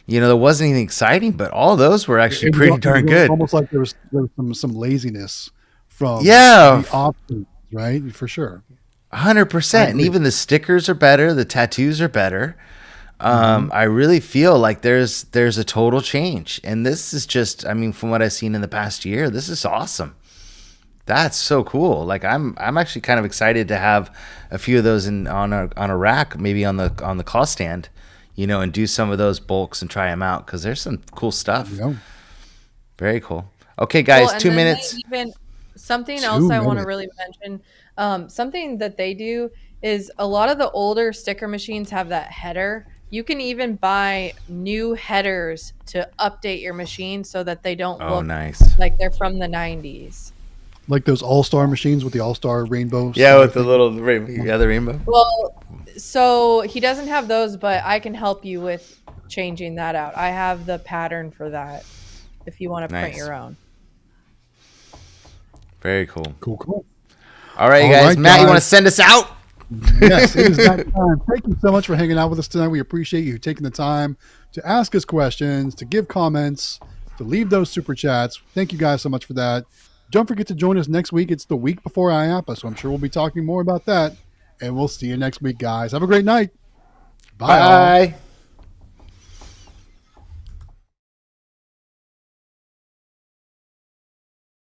there wasn't anything exciting. But all those were actually pretty darn good. Almost like there was some laziness from Yeah. the options, right? For sure. 100%. And even the stickers are better. The tattoos are better. I really feel like there's a total change, and this is just, I mean, from what I've seen in the past year, this is awesome. That's so cool. Like I'm actually kind of excited to have a few of those on a rack, maybe on the claw stand, and do some of those bulks and try them out because there's some cool stuff. Yeah. Very cool. Okay, guys, and 2 then minutes. Something 2 else I want to minutes. really mention. Something that they do is a lot of the older sticker machines have that header. You can even buy new headers to update your machine so that they don't Oh, look nice. like they're from the 90s. Like those All-Star machines with the All-Star rainbow. Yeah, star with the thing. little the rainbow. Well, so he doesn't have those, but I can help you with changing that out. I have the pattern for that if you want to print Nice. your own. Very cool. Cool. All right, All guys. right, Matt, you want to guys. send us out? Yes, it is that time. Thank you so much for hanging out with us tonight. We appreciate you taking the time to ask us questions, to give comments, to leave those super chats. Thank you guys so much for that. Don't forget to join us next week. It's the week before IAPA, so I'm sure we'll be talking more about that. And we'll see you next week, guys. Have a great night. Bye. all. Bye.